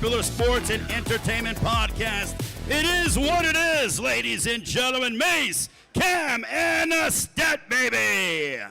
popular sports and entertainment podcast. It is what it is, ladies and gentlemen. Mace, Cam, and a Stat Baby.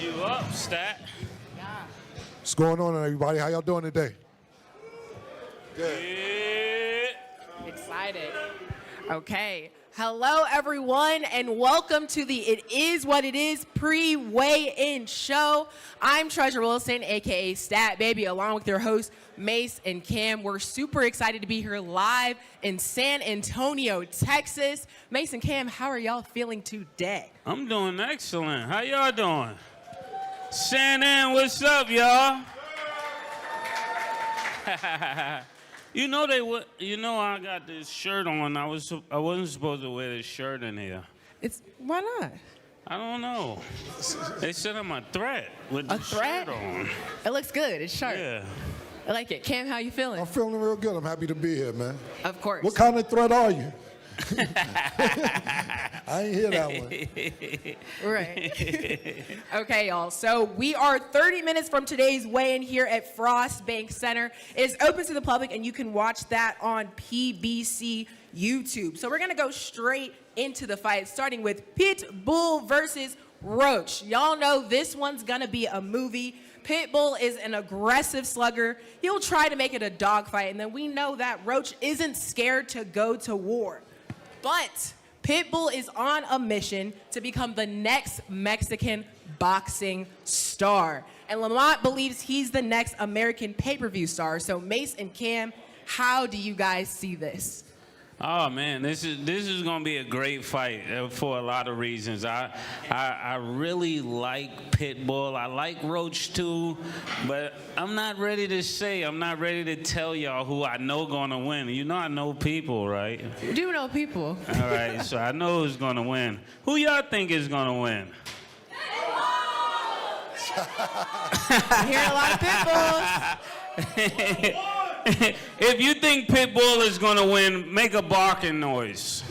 You up, Stat? What's going on, everybody? How y'all doing today? Good. Excited. Okay. Hello, everyone, and welcome to the It Is What It Is pre-weigh-in show. I'm Treasure Wilson, a.k.a. Stat Baby, along with your hosts, Mace and Cam. We're super excited to be here live in San Antonio, Texas. Mace and Cam, how are y'all feeling today? I'm doing excellent. How y'all doing? Shannon, what's up, y'all? You know I got this shirt on. I wasn't supposed to wear this shirt in here. Why not? I don't know. They said I'm a threat with the threat? shirt on. It looks good. It's sharp. Yeah. I like it. Cam, how you feeling? I'm feeling real good. I'm happy to be here, man. Of course. What kind of threat are you? I ain't hear that one. Right. Okay, y'all. So we are 30 minutes from today's weigh-in here at Frost Bank Center. It is open to the public, and you can watch that on PBC YouTube. So we're going to go straight into the fight, starting with Pitbull versus Roach. Y'all know this one's going to be a movie. Pitbull is an aggressive slugger. He'll try to make it a dogfight, and then we know that Roach isn't scared to go to war. But Pitbull is on a mission to become the next Mexican boxing star. And Lamont believes he's the next American pay-per-view star. So Mace and Cam, how do you guys see this? Oh man, this is gonna be a great fight for a lot of reasons. I really like Pitbull. I like Roach too, but I'm not ready to tell y'all who I know gonna win. You know I know people, right? You do know people. All right, so I know who's gonna win. Who y'all think is gonna win? I hear a lot of Pitbulls. If you think Pitbull is going to win, make a barking noise.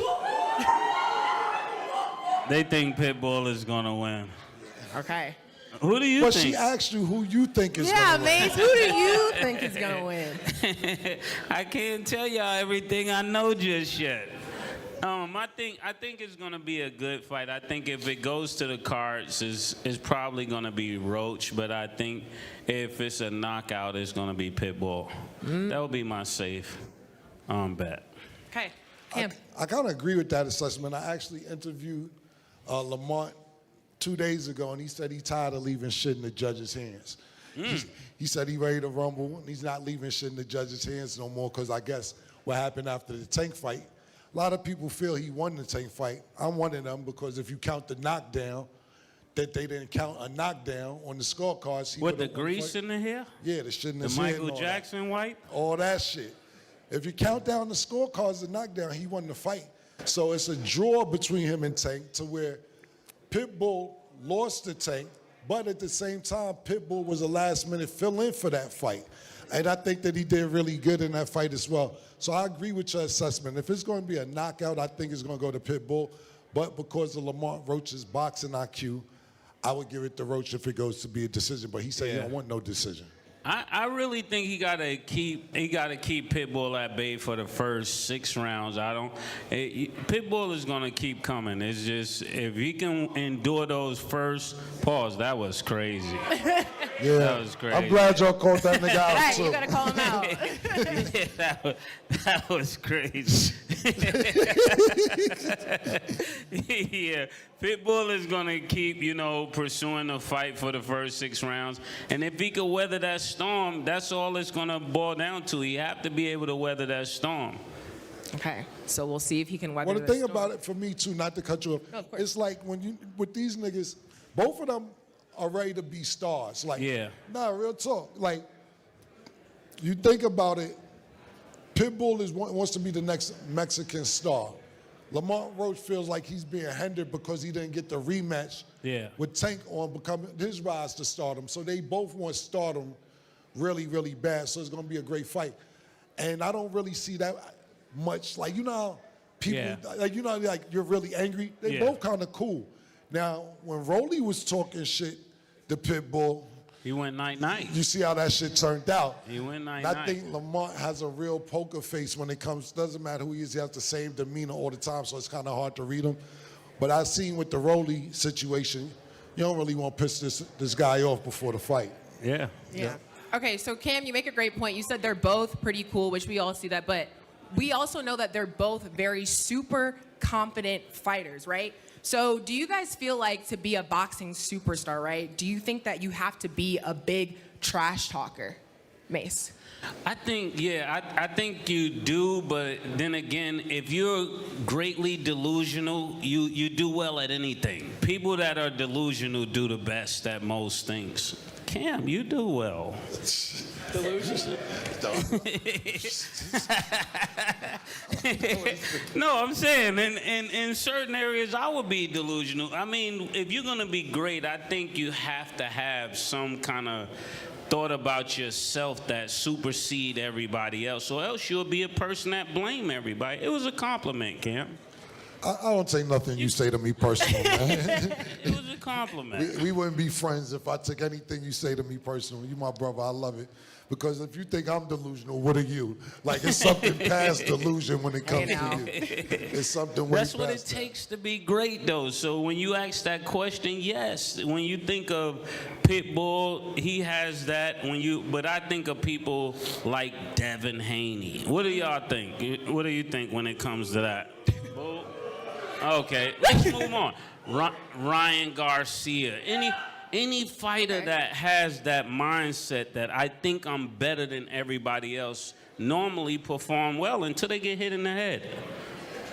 They think Pitbull is going to win. Okay. Who do you But think? she asked you who you think is going to win. Mace, who do you think is going to win? I can't tell y'all everything I know just yet. I think it's gonna be a good fight. I think if it goes to the cards, it's probably gonna be Roach. But I think if it's a knockout, it's gonna be Pitbull. That would be my safe bet. Okay. Cam. I kind of agree with that assessment. I actually interviewed Lamont 2 days ago, and he said he's tired of leaving shit in the judges' hands. He said he's ready to rumble, and he's not leaving shit in the judges' hands no more because I guess what happened after the Tank fight, a lot of people feel he won the Tank fight. I'm one of them because if you count the knockdown, that they didn't count a knockdown on the scorecards. With the grease in the hair? Yeah, the shit in the his head. Michael Jackson wipe? All that shit. If you count down the scorecards, the knockdown, he won the fight. So it's a draw between him and Tank to where Pitbull lost the Tank, but at the same time, Pitbull was a last-minute fill-in for that fight. And I think that he did really good in that fight as well. So I agree with your assessment. If it's going to be a knockout, I think it's going to go to Pitbull. But because of Lamont Roach's boxing IQ, I would give it to Roach if it goes to be a decision. But he said he don't want no decision. I really think he gotta keep Pitbull at bay for the first 6 rounds. Pitbull is gonna keep coming. It's just if he can endure those first pause, that was crazy. Yeah, that was crazy. I'm glad y'all called that nigga out Right, too. you gotta call him out. Yeah, that was crazy. Yeah, Pitbull is gonna keep, pursuing the fight for the first 6 rounds, and if he could weather that storm, that's all it's gonna boil down to. He have to be able to weather that storm. Okay, so we'll see if he can weather Well, the thing about it for me too, not to cut you off, No, of course. it's like when you with these niggas, both of them are ready to be stars. Like, Yeah. nah, real talk. Like, you think about it, Pitbull wants to be the next Mexican star. Lamont Roach feels like he's being hindered because he didn't get the rematch with Tank on becoming his rise to stardom. So they both want stardom really, really bad. So it's going to be a great fight. And I don't really see that much. Like, you know how people, like, you know, like you're really angry? They both kind of cool. Now, when Rolly was talking shit to Pitbull, he went night-night. you see how that shit turned out. He went And night-night. I think Lamont has a real poker face when it comes, doesn't matter who he is, he has the same demeanor all the time, so it's kind of hard to read him. But I've seen with the Rolly situation, you don't really want to piss this guy off before the fight. Yeah. Okay, so Cam, you make a great point. You said they're both pretty cool, which we all see that, but we also know that they're both very super confident fighters, right? So do you guys feel like to be a boxing superstar, right, do you think that you have to be a big trash talker, Mace? I think, I think you do, but then again, if you're greatly delusional, you do well at anything. People that are delusional do the best at most things. Cam, you do well. Delusional? No, I'm saying in certain areas I would be delusional. I mean, if you're going to be great, I think you have to have some kind of thought about yourself that supersede everybody else, or else you'll be a person that blame everybody. It was a compliment, Cam. I don't take nothing you say to me personal, man. It was a compliment. We wouldn't be friends if I took anything you say to me personal. You my brother, I love it. Because if you think I'm delusional, what are you? Like, it's something past delusion when it comes to you. It's something way That's what it past that. takes to be great, though. So when you ask that question, yes. When you think of Pitbull, he has that. But I think of people like Devin Haney. What do y'all think? What do you think when it comes to that? Okay, let's move on. Ryan Garcia. Any fighter that has that mindset that I think I'm better than everybody else normally perform well until they get hit in the head.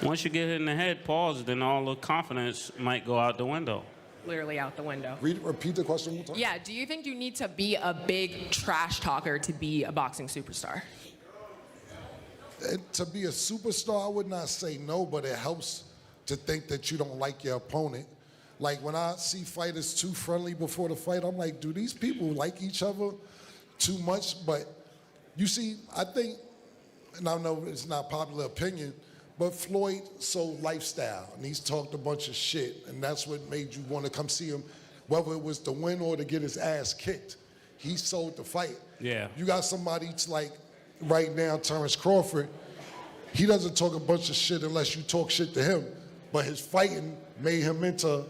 Once you get hit in the head, pause, then all the confidence might go out the window. Literally out the window. Repeat the question one more time. Yeah, do you think you need to be a big trash talker to be a boxing superstar? To be a superstar, I would not say no, but it helps to think that you don't like your opponent. Like, when I see fighters too friendly before the fight, I'm like, do these people like each other too much? But you see, I think, and I know it's not popular opinion, but Floyd sold lifestyle, and he's talked a bunch of shit, and that's what made you want to come see him, whether it was to win or to get his ass kicked. He sold the fight. Yeah. You got somebody like, right now, Terrence Crawford, he doesn't talk a bunch of shit unless you talk shit to him, but his fighting made him into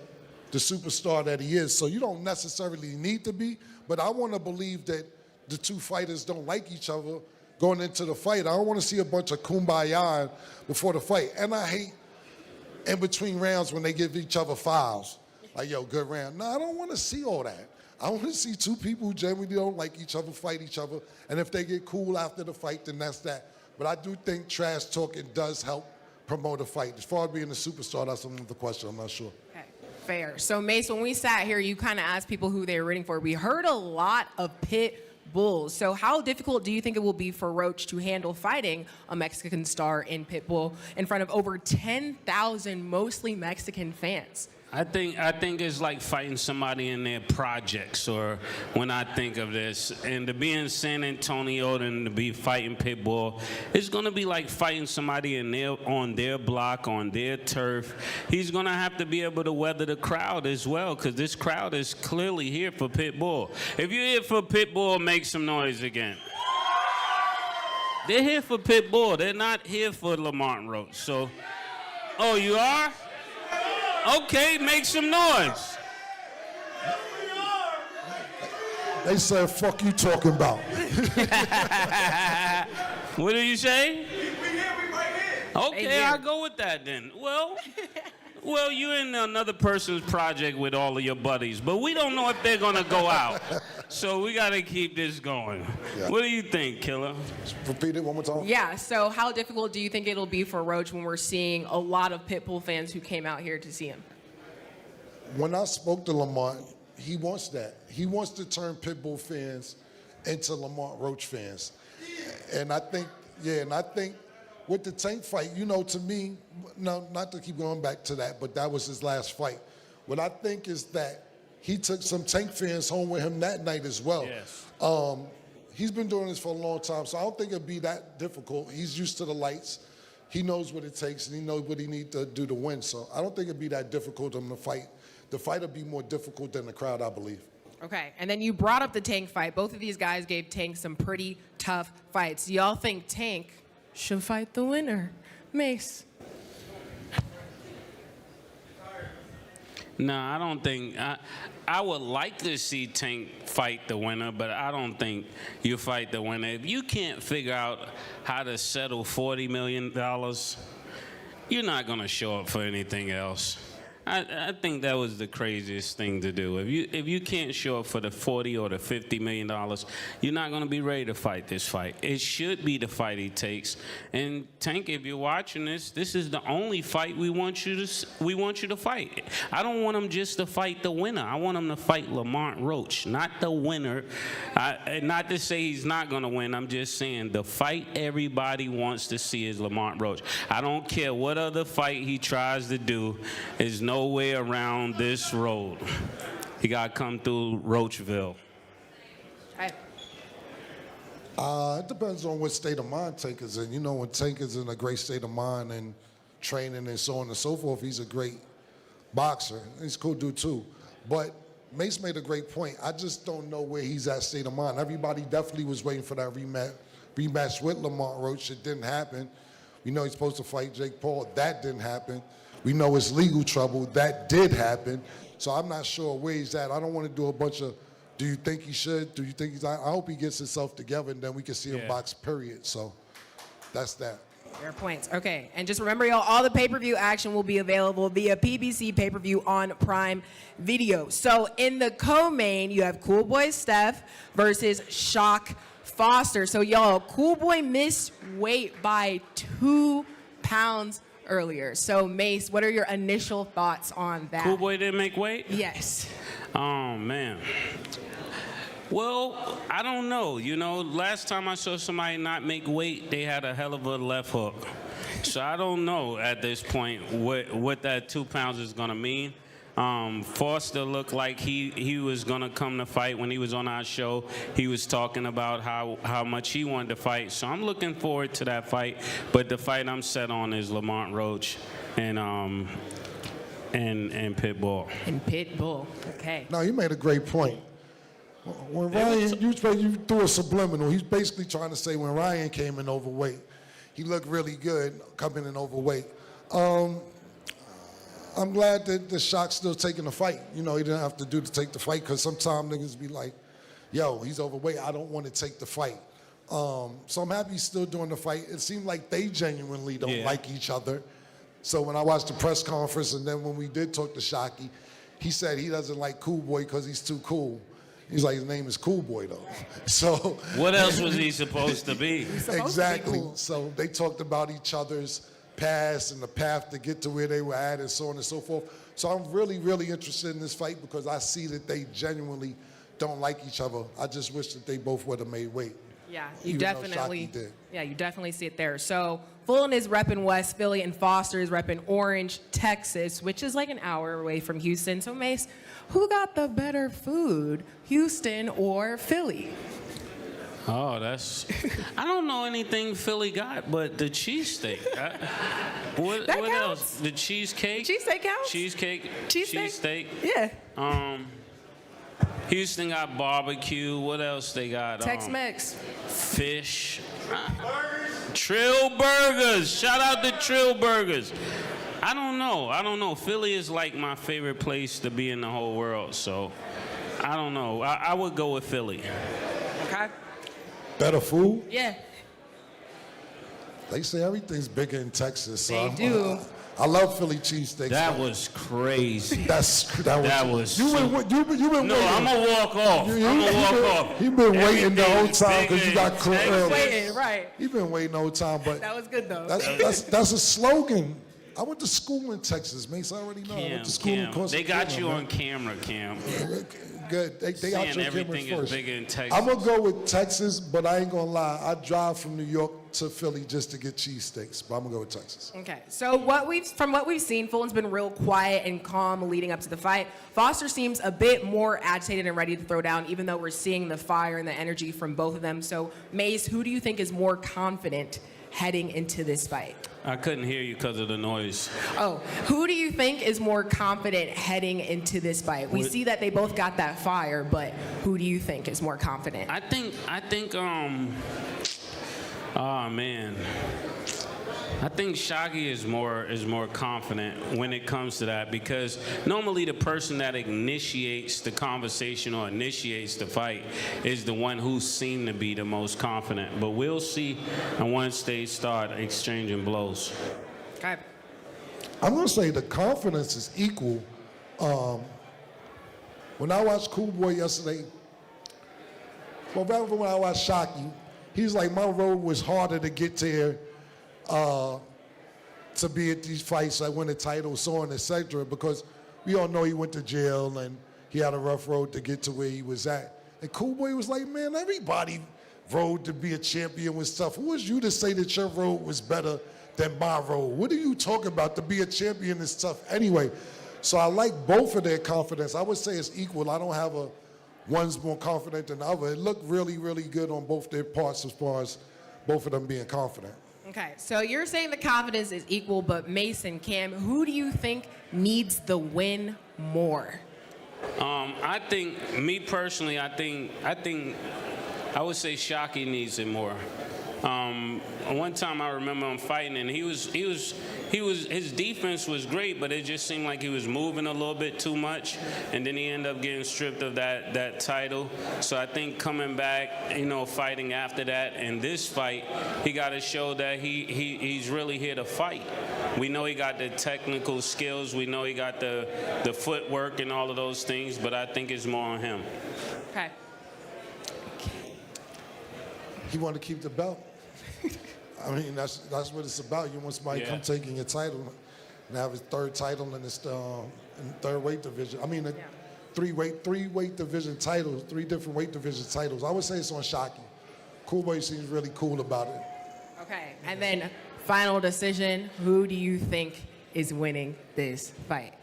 the superstar that he is. So you don't necessarily need to be, but I want to believe that the two fighters don't like each other going into the fight. I don't want to see a bunch of kumbaya before the fight. And I hate in between rounds when they give each other fouls. Like, yo, good round. No, I don't want to see all that. I want to see two people who genuinely don't like each other fight each other. And if they get cool after the fight, then that's that. But I do think trash talking does help promote a fight. As far as being a superstar, that's another question. I'm not sure. Okay, fair. So, Mace, when we sat here, you kind of asked people who they were rooting for. We heard a lot of Pitbull. So how difficult do you think it will be for Roach to handle fighting a Mexican star in Pitbull in front of over 10,000 mostly Mexican fans? I think it's like fighting somebody in their projects, or when I think of this, and to be in San Antonio and to be fighting Pitbull, it's gonna be like fighting somebody on their block, on their turf. He's gonna have to be able to weather the crowd as well, because this crowd is clearly here for Pitbull. If you're here for Pitbull, make some noise again. They're here for Pitbull. They're not here for Lamont Roach. So, oh, you are? Okay, make some noise. They said, fuck you talking about. What do you say? Okay, I'll go with that then. Well, you're in another person's project with all of your buddies, but we don't know if they're gonna go out. So we gotta keep this going. Yeah. What do you think, Killer? Repeat it one more time. Yeah, so how difficult do you think it'll be for Roach when we're seeing a lot of Pitbull fans who came out here to see him? When I spoke to Lamont, he wants that. He wants to turn Pitbull fans into Lamont Roach fans. And I think with the Tank fight, you know, to me, no, not to keep going back to that, but that was his last fight. What I think is that he took some Tank fans home with him that night as well. Yes. He's been doing this for a long time, so I don't think it'd be that difficult. He's used to the lights. He knows what it takes, and he knows what he needs to do to win. So I don't think it'd be that difficult for him to fight. The fight would be more difficult than the crowd, I believe. Okay, and then you brought up the Tank fight. Both of these guys gave Tank some pretty tough fights. Y'all think Tank should fight the winner? Mace. No, I don't think. I would like to see Tank fight the winner, but I don't think you fight the winner. If you can't figure out how to settle $40 million, you're not going to show up for anything else. I think that was the craziest thing to do. If you can't show up for the $40 or the $50 million, you're not going to be ready to fight this fight. It should be the fight he takes. And Tank, if you're watching this is the only fight we want you to fight. I don't want him just to fight the winner. I want him to fight Lamont Roach, not the winner. Not to say he's not going to win. I'm just saying the fight everybody wants to see is Lamont Roach. I don't care what other fight he tries to do. There's no way around this road. He got to come through Roachville. It depends on what state of mind Tank is in. You know, when Tank is in a great state of mind and training and so on and so forth, he's a great boxer. He's a cool dude too. But Mace made a great point. I just don't know where he's at state of mind. Everybody definitely was waiting for that rematch with Lamont Roach. It didn't happen. We know he's supposed to fight Jake Paul. That didn't happen. We know it's legal trouble. That did happen. So I'm not sure where he's at. I don't want to do a bunch of, do you think he should? Do you think he's, I hope he gets himself together and then we can see him box, period. So that's that. Fair points. Okay, and just remember, y'all, all the pay-per-view action will be available via PBC pay-per-view on Prime Video. So in the co-main, you have Cool Boy Steph versus Shock Foster. So y'all, Cool Boy missed weight by 2 pounds earlier. So Mace, what are your initial thoughts on that? Cool Boy didn't make weight? Yes. Oh, man. Well, I don't know. You know, last time I saw somebody not make weight, they had a hell of a left hook. So I don't know at this point what that 2 pounds is going to mean. Foster looked like he was going to come to fight. When he was on our show, he was talking about how much he wanted to fight. So I'm looking forward to that fight. But the fight I'm set on is Lamont Roach and Pitbull. And Pitbull. Okay. No, you made a great point. When Ryan, you threw a subliminal. He's basically trying to say when Ryan came in overweight, he looked really good coming in overweight. I'm glad that the Shock's still taking the fight. You know, he didn't have to take the fight because sometimes niggas be like, yo, he's overweight. I don't want to take the fight. So I'm happy he's still doing the fight. It seemed like they genuinely don't like each other. So when I watched the press conference and then when we did talk to Shocky, he said he doesn't like Cool Boy because he's too cool. He's like, his name is Cool Boy, though. So what else was he supposed to be? Exactly. Cool. So they talked about each other's past and the path to get to where they were at and so on and so forth. So I'm really, really interested in this fight because I see that they genuinely don't like each other. I just wish that they both would have made weight. Yeah, you definitely see it there. So Fulton is repping West Philly and Foster is repping Orange, Texas, which is like an hour away from Houston. So Mace, who got the better food, Houston or Philly? Oh, I don't know anything Philly got but the cheesesteak. What else? The cheesecake? Cheesesteak counts? Cheesecake. Cheesesteak? Yeah. Houston got barbecue. What else they got? Tex-Mex. Fish. Trill Burgers. Shout out to Trill Burgers. I don't know. Philly is like my favorite place to be in the whole world. So, I don't know. I would go with Philly. Okay. Better food? Yeah. They say everything's bigger in Texas. So they do. I love Philly cheesesteaks. That was crazy. That was. You've been waiting. No, I'm gonna walk off. You've been waiting the whole time because you got cooked early. Waiting, right? You've been waiting the whole time, but that was good though. That's a slogan. I went to school in Texas, Mace. I already know. I went to school in Costa They got Rica, you man. on camera, Cam. Good. They got Saying your everything cameras is first. bigger in Texas. I'm going to go with Texas, but I ain't going to lie. I drive from New York to Philly just to get cheesesteaks, but I'm going to go with Texas. Okay, so from what we've seen, Fulton's been real quiet and calm leading up to the fight. Foster seems a bit more agitated and ready to throw down, even though we're seeing the fire and the energy from both of them. So, Mace, who do you think is more confident heading into this fight? I couldn't hear you because of the noise. Oh, who do you think is more confident heading into this fight? We see that they both got that fire, but who do you think is more confident? I think, oh man. I think Shocky is more confident when it comes to that, because normally the person that initiates the conversation or initiates the fight is the one who seemed to be the most confident. But we'll see once they start exchanging blows. Okay. I'm going to say the confidence is equal. When I watched Cool Boy yesterday, well, rather when I watched Shocky, he's like, my road was harder to get to here. To be at these fights, I win a title, so on, etc. Because we all know he went to jail and he had a rough road to get to where he was at. And Cool Boy was like, man, everybody road to be a champion was tough. Who was you to say that your road was better than my road? What are you talking about? To be a champion is tough anyway. So I like both of their confidence. I would say it's equal. I don't have one's more confident than the other. It looked really, really good on both their parts as far as both of them being confident. Okay, so you're saying the confidence is equal, but Mason, Cam, who do you think needs the win more? I think, me personally, I would say Shocky needs it more. One time I remember him fighting, and his defense was great, but it just seemed like he was moving a little bit too much, and then he ended up getting stripped of that title. So I think coming back, fighting after that, and this fight, he got to show that he's really here to fight. We know he got the technical skills, we know he got the footwork and all of those things, but I think it's more on him. Okay. He wanted to keep the belt. I mean, that's what it's about. You want somebody to come taking your title and have his third title in this in third weight division. I mean, three weight division titles, 3 different weight division titles. I would say it's on Shocky. Cool Boy seems really cool about it. Okay, and then final decision, who do you think is winning this fight?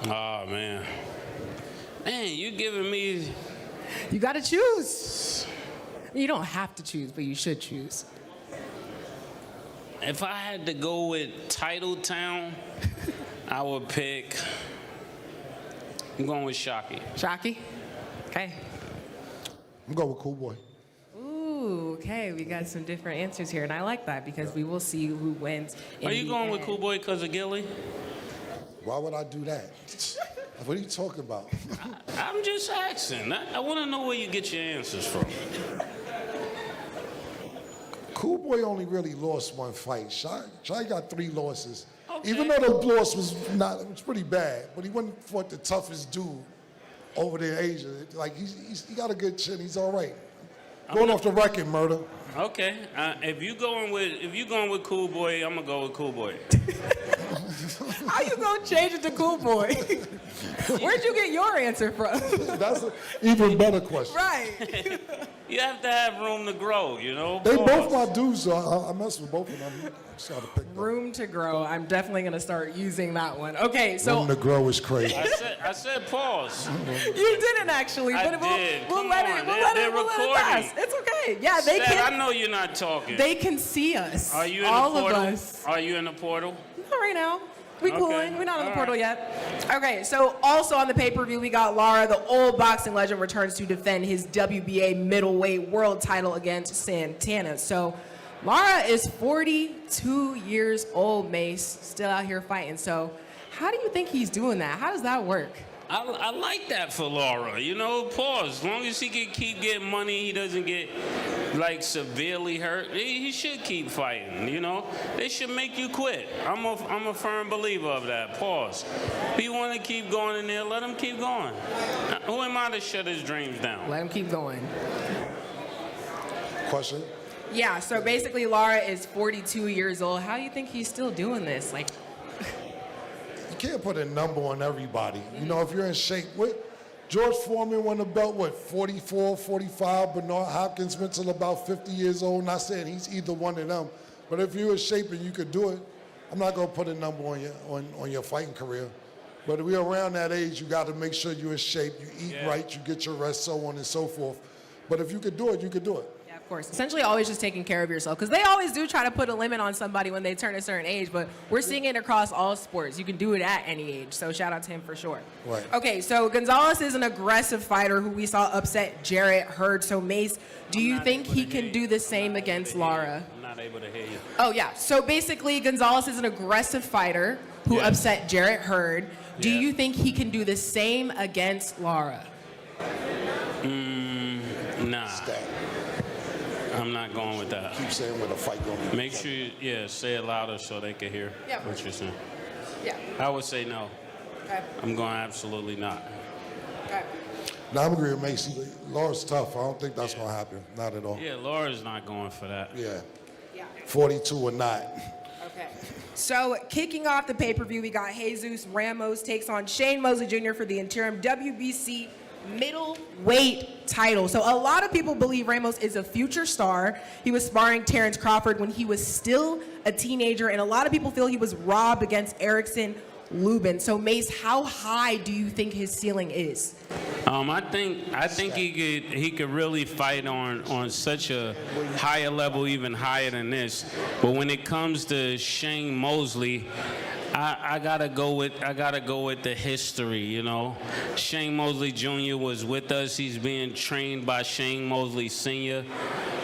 Oh, man. Man, you giving me... You got to choose. You don't have to choose, but you should choose. If I had to go with Title Town, I would pick... I'm going with Shocky. Shocky? Okay. I'm going with Cool Boy. Ooh, okay, we got some different answers here, and I like that because we will see who wins. Are you going with Cool Boy because of Gilly? Why would I do that? What are you talking about? I'm just asking. I want to know where you get your answers from. Cool Boy only really lost one fight. Shy got 3 losses. Okay. Even though the loss was pretty bad, but he wouldn't fought the toughest dude over there in Asia. Like he got a good chin. He's all right. Going off the record, Murder. Okay. If you going with Cool Boy, I'm gonna go with Cool Boy. How you gonna change it to Cool Boy? Where'd you get your answer from? That's an even better question. Right. You have to have room to grow, They both my dudes, so I mess with both of them. Just gotta pick them. Room to grow. I'm definitely gonna start using that one. Okay, so Room to grow is crazy. I said pause. you didn't actually, I but did. we'll Come let on. it. We'll let it recording. pass. It's okay. Yeah, they Seth, can. I know you're not talking. They can see us. Are you in all the portal? of us. Are you in the portal? Not right now. We Okay. cooling. We're not in the All portal right. yet. Okay, so also on the pay-per-view, we got Lara, the old boxing legend, returns to defend his WBA middleweight world title against Santana. So Lara is 42 years old, Mace, still out here fighting. So how do you think he's doing that? How does that work? I like that for Laura. Pause. As long as he can keep getting money, he doesn't get severely hurt. He should keep fighting. They should make you quit. I'm a firm believer of that. Pause. If you want to keep going in there, let him keep going. Who am I to shut his dreams down? Let him keep going. Question? Yeah, so basically Lara is 42 years old. How do you think he's still doing this? Like, You can't put a number on everybody. You know, if you're in shape. George Foreman won the belt, 44, 45. Bernard Hopkins went till about 50 years old. Not saying he's either one of them. But if you're in shape and you could do it, I'm not going to put a number on your fighting career. But if you're around that age, you got to make sure you're in shape, you eat right, you get your rest, so on and so forth. But if you could do it, you could do it. yeah, of course. Essentially always just taking care of yourself. Because they always do try to put a limit on somebody when they turn a certain age. But we're seeing it across all sports. You can do it at any age. So shout out to him for sure. Right. Okay, so Gonzalez is an aggressive fighter who we saw upset Jarrett Hurd. So Mace, do you think he can do the same against Lara? I'm not able to hear you. Oh, yeah. So basically, Gonzalez is an aggressive fighter who upset Jarrett Hurd. Do you think he can do the same against Lara? Nah. I'm not going with that. Keep saying where the fight going to be. Make sure you, say it louder so they can hear what you're saying. Yeah. I would say no. Okay. I'm going absolutely not. Okay. Now, I'm agreeing with Macy. Laura's tough. I don't think that's going to happen. Not at all. Yeah, Laura's not going for that. Yeah. Yeah. 42 or not. Okay. So kicking off the pay-per-view, we got Jesus Ramos takes on Shane Mosley Jr. for the interim WBC middleweight title. So a lot of people believe Ramos is a future star. He was sparring Terrence Crawford when he was still a teenager, and a lot of people feel he was robbed against Erickson Lubin. So Mace, how high do you think his ceiling is? I think he could really fight on such a higher level, even higher than this. But when it comes to Shane Mosley, I gotta go with the history, you know. Shane Mosley Jr. was with us. He's being trained by Shane Mosley Sr.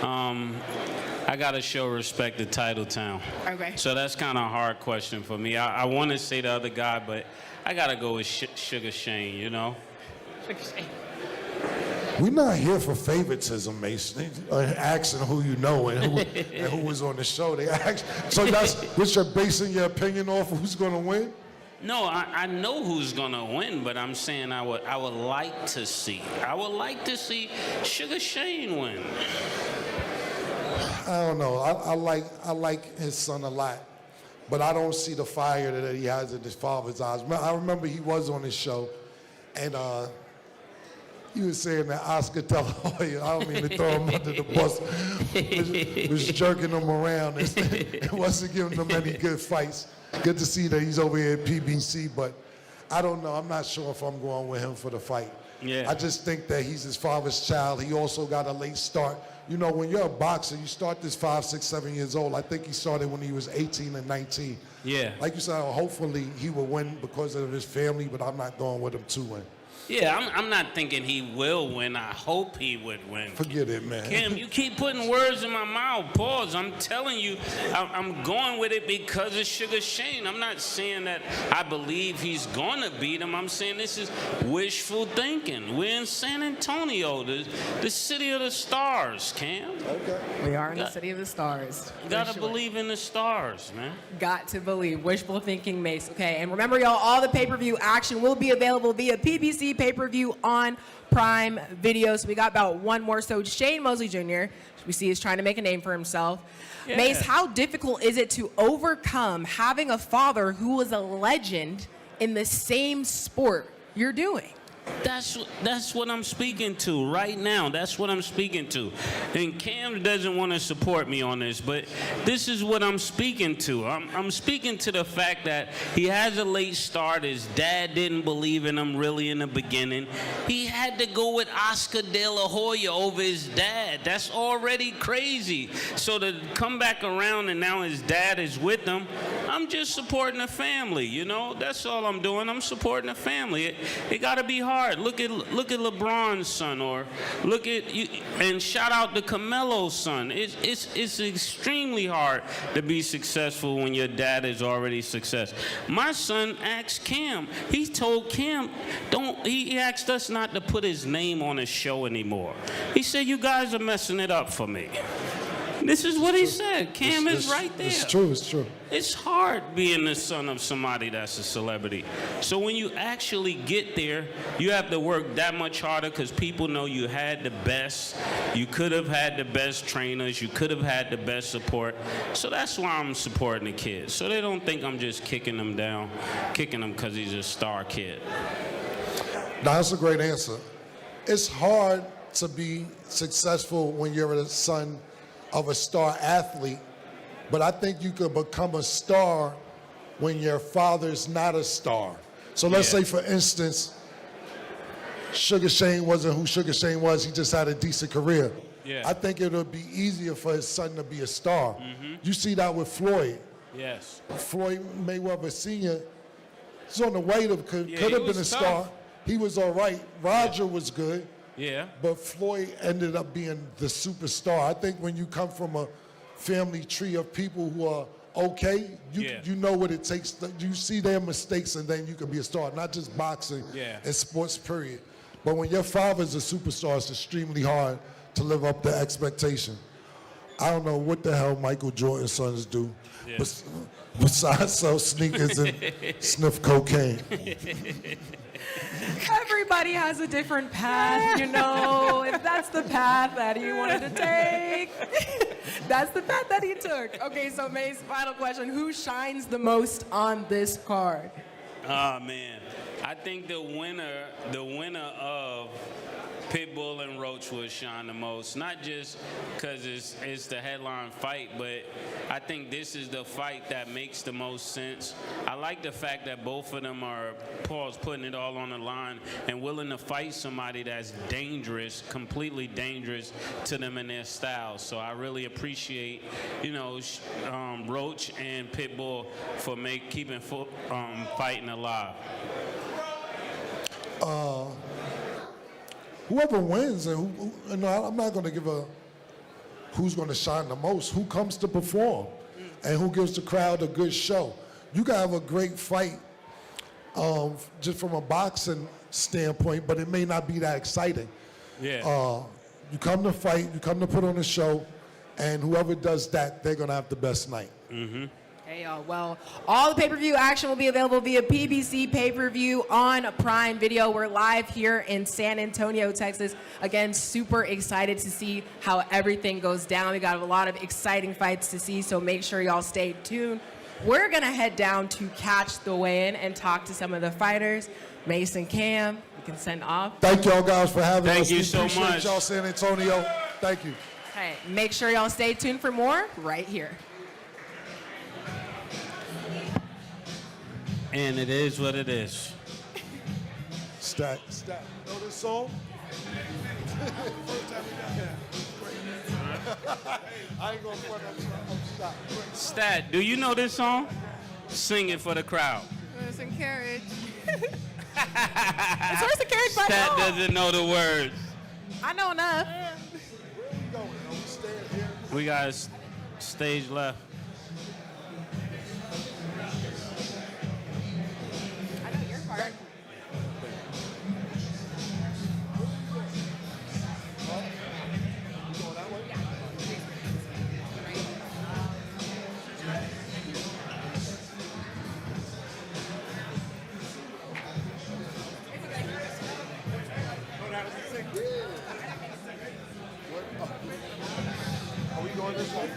I gotta show respect to Titletown. Okay. So that's kind of a hard question for me. I want to say the other guy, but I gotta go with Sugar Shane, you know. We're not here for favoritism, Mason. Asking who you know and who was on the show. They ask. So that's what you're basing your opinion off of who's going to win? No, I know who's gonna win, but I'm saying I would like to see. I would like to see Sugar Shane win. I don't know. I like his son a lot, but I don't see the fire that he has in his father's eyes. I remember he was on his show, and he was saying that Oscar De La Hoya, I don't mean to throw him under the bus, was jerking him around and wasn't giving him any good fights. Good to see that he's over here at PBC, but I don't know. I'm not sure if I'm going with him for the fight. Yeah. I just think that he's his father's child. He also got a late start. You know, when you're a boxer, you start this 5, 6, 7 years old. I think he started when he was 18 and 19. Yeah. Like you said, hopefully he will win because of his family, but I'm not going with him to win. Yeah, I'm not thinking he will win. I hope he would win. Forget it, man. Kim, you keep putting words in my mouth. Pause. I'm telling you, I'm going with it because of Sugar Shane. I'm not saying that I believe he's going to beat him. I'm saying this is wishful thinking. We're in San Antonio, the city of the stars, Cam. Okay. We are in the city of the stars. You got to believe in the stars, man. Got to believe. Wishful thinking, Mace. Okay, and remember, y'all, all the pay-per-view action will be available via PBC pay-per-view on Prime Video. So we got about one more. So Shane Mosley Jr., we see, is trying to make a name for himself. Yeah. Mace, how difficult is it to overcome having a father who was a legend in the same sport you're doing? That's what I'm speaking to right now. That's what I'm speaking to. And Cam doesn't want to support me on this, but this is what I'm speaking to. I'm speaking to the fact that he has a late start. His dad didn't believe in him really in the beginning. He had to go with Oscar De La Hoya over his dad. That's already crazy. So to come back around and now his dad is with him, I'm just supporting the family, you know? That's all I'm doing. I'm supporting the family. It got to be hard. Look at LeBron's son, or look at you, and shout out to Camelo's son. It's extremely hard to be successful when your dad is already success. My son asked Cam. He told Cam, he asked us not to put his name on his show anymore. He said, "You guys are messing it up for me." This is what he said. Cam is right there. It's true, it's true. It's hard being the son of somebody that's a celebrity. So when you actually get there, you have to work that much harder because people know you had the best. You could have had the best trainers. You could have had the best support. So that's why I'm supporting the kids. So they don't think I'm just kicking them down, kicking him because he's a star kid. No, that's a great answer. It's hard to be successful when you're the son of a star athlete, but I think you could become a star when your father's not a star. So let's say, for instance, Sugar Shane wasn't who Sugar Shane was. He just had a decent career. Yeah. I think it would be easier for his son to be a star. You see that with Floyd. Yes. Floyd Mayweather Sr. was on the way to could Yeah, have he been was a tough. star. He was all right. Roger was good. Yeah. But Floyd ended up being the superstar. I think when you come from a family tree of people who are okay, you know what it takes. You see their mistakes and then you can be a star, not just boxing and sports, period. But when your father's a superstar, it's extremely hard to live up to expectation. I don't know what the hell Michael Jordan's sons do besides sell sneakers and sniff cocaine. Everybody has a different path, you know. If that's the path that he wanted to take, that's the path that he took. Okay, so Mace, final question. Who shines the most on this card? Oh, man. I think the winner of Pitbull and Roach will shine the most. Not just because it's the headline fight, but I think this is the fight that makes the most sense. I like the fact that both of them are, Paul's putting it all on the line and willing to fight somebody that's dangerous, completely dangerous to them in their style. So I really appreciate, Roach and Pitbull for keeping fighting alive. Whoever wins, and I'm not going to give who's going to shine the most. Who comes to perform, and who gives the crowd a good show. You can have a great fight, just from a boxing standpoint, but it may not be that exciting. Yeah. You come to fight, you come to put on a show, and whoever does that, they're going to have the best night. Hey, y'all. Well, all the pay-per-view action will be available via PBC pay-per-view on Prime Video. We're live here in San Antonio, Texas. Again, super excited to see how everything goes down. We got a lot of exciting fights to see, so make sure y'all stay tuned. We're going to head down to catch the weigh-in and talk to some of the fighters. Mason, Cam, you can send off. Thank y'all guys for having us. Thank you We so appreciate much. y'all, San Antonio. Thank you. Hey, make sure y'all stay tuned for more right here. And it is what it is. Stat. Know this song? First time we got that. I ain't gonna front, I'm shot. Stat, do you know this song? Sing it for the crowd. Horse and carriage. It's horse and carriage by Stat now. doesn't know the words. I know enough. Where we going? Are we staying here? We got stage left. I know your part. Are we going this way?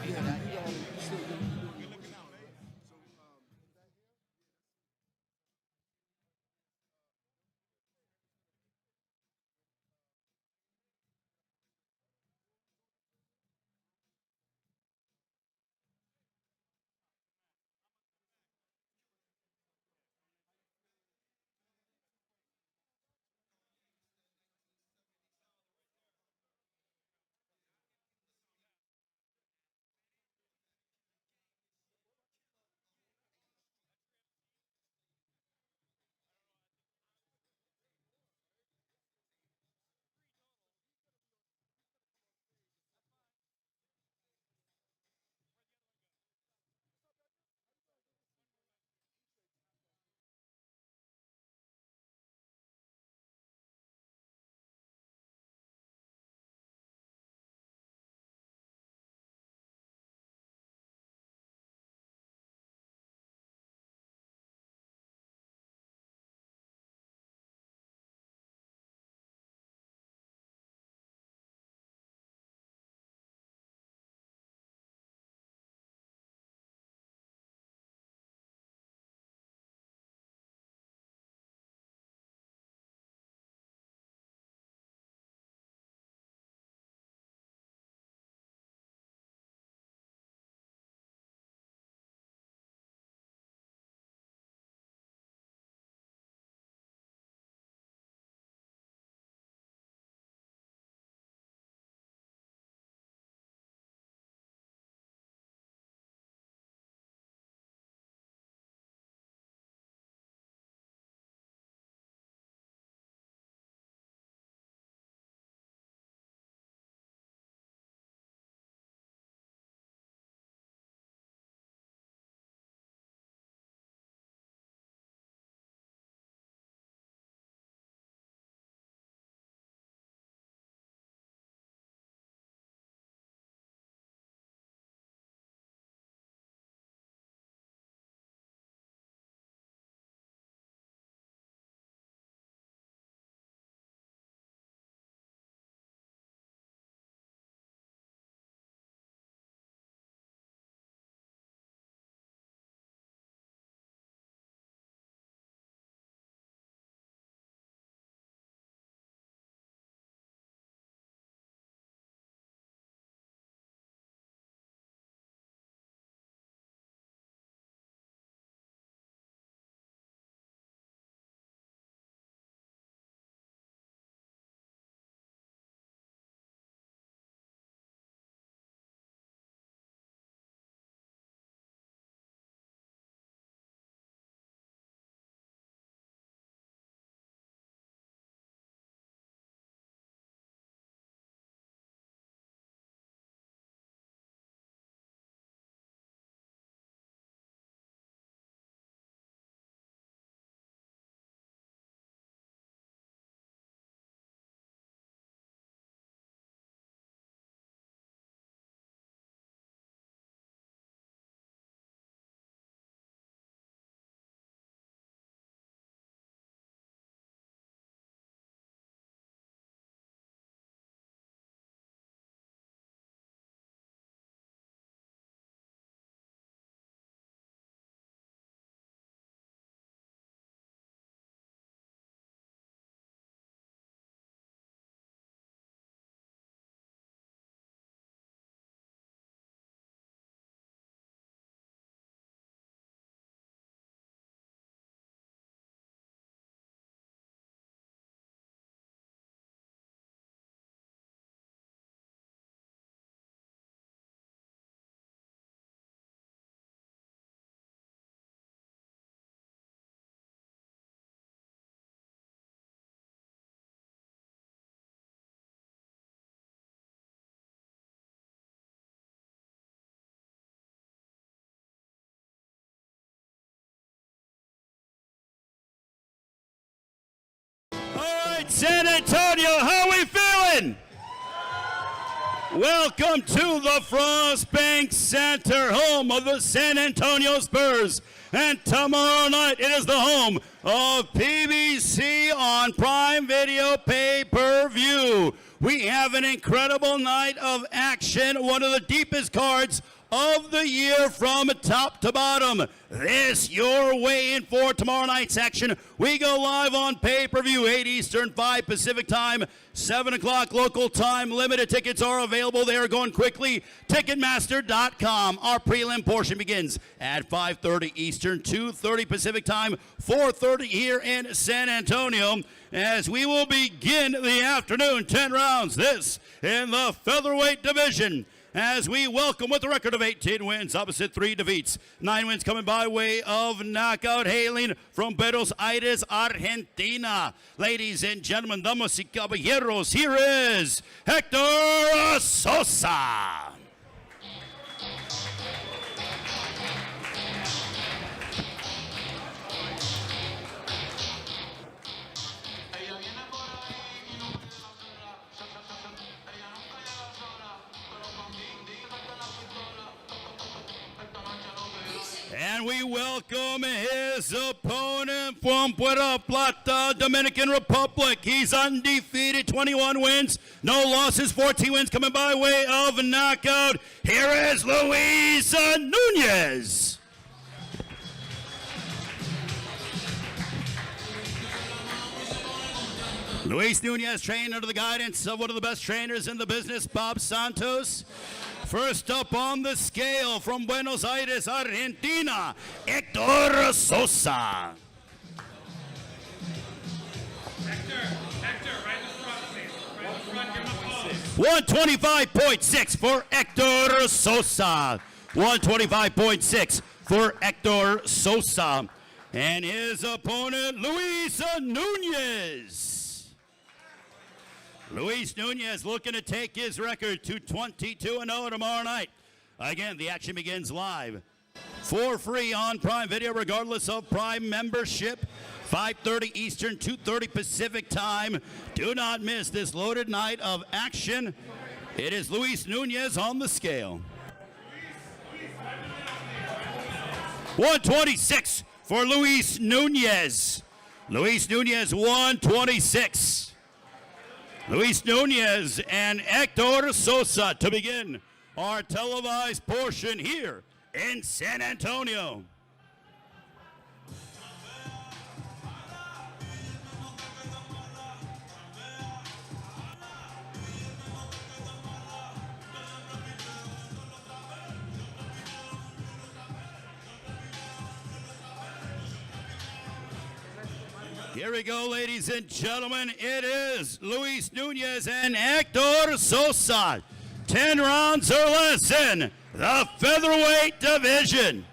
San Antonio. How we feeling? Welcome to the Frost Bank Center, home of the San Antonio Spurs. And tomorrow night, it is the home of PBC on Prime Video Pay-Per-View. We have an incredible night of action, one of the deepest cards of the year from top to bottom. This you're waiting for tomorrow night's action. We go live on pay-per-view, 8 Eastern, 5 Pacific time, 7 o'clock local time. Limited tickets are available. They are going quickly. Ticketmaster.com. Our prelim portion begins at 5:30 Eastern, 2:30 Pacific time, 4:30 here in San Antonio, as we will begin the afternoon 10 rounds. This in the featherweight division, as we welcome, with a record of 18 wins, opposite 3 defeats, 9 wins coming by way of knockout, hailing from Buenos Aires, Argentina. Ladies and gentlemen, damas y caballeros, here is Hector Sosa. And we welcome his opponent from Puerto Plata, Dominican Republic. He's undefeated, 21 wins, no losses, 14 wins coming by way of knockout. Here is Luis Nunez. Luis Nunez, trained under the guidance of one of the best trainers in the business, Bob Santos. First up on the scale from Buenos Aires, Argentina, Hector Sosa. Hector, right in the front, please. Right in the front, give him a pose. 125.6 for Hector Sosa. 125.6 for Hector Sosa. And his opponent, Luis Nunez. Luis Nunez looking to take his record to 22-0 tomorrow night. Again, the action begins live for free on Prime Video, regardless of Prime membership. 5:30 Eastern, 2:30 Pacific time. Do not miss this loaded night of action. It is Luis Nunez on the scale. 126 for Luis Nunez. Luis Nunez, 126. Luis Nunez and Hector Sosa to begin our televised portion here in San Antonio. Here we go, ladies and gentlemen. It is Luis Nunez and Hector Sosa. 10 rounds or less in the featherweight division.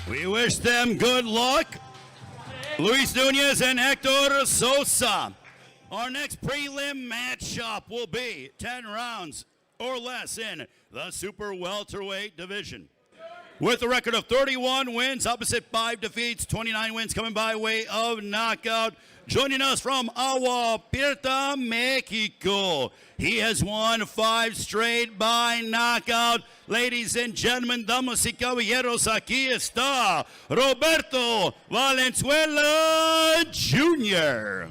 We wish them good luck. Luis Nunez and Hector Sosa. Our next prelim matchup will be 10 rounds or less in the super welterweight division. With a record of 31 wins, opposite 5 defeats, 29 wins coming by way of knockout. Joining us from Agua Prieta, Mexico. He has won 5 straight by knockout. Ladies and gentlemen, damas y caballeros, aquí está Roberto Valenzuela Jr.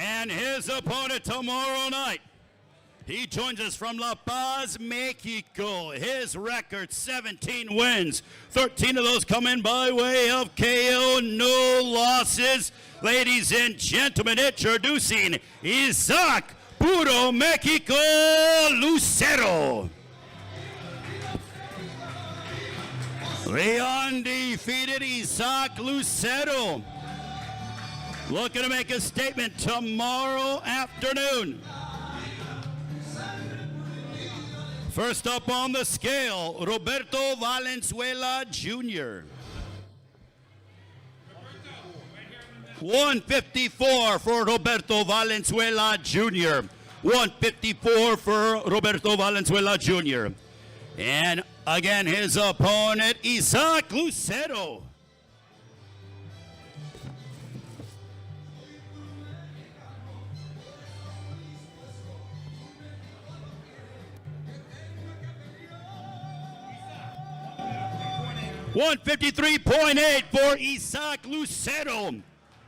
And his opponent tomorrow night, he joins us from La Paz, Mexico. His record, 17 wins. 13 of those come in by way of KO, no losses. Ladies and gentlemen, introducing Isaac Puro Mexico Lucero. The undefeated Isaac Lucero looking to make a statement tomorrow afternoon. First up on the scale, Roberto Valenzuela Jr. 154 for Roberto Valenzuela Jr. 154 for Roberto Valenzuela Jr. And again, his opponent, Isaac Lucero. $153.8 for Isaac Lucero.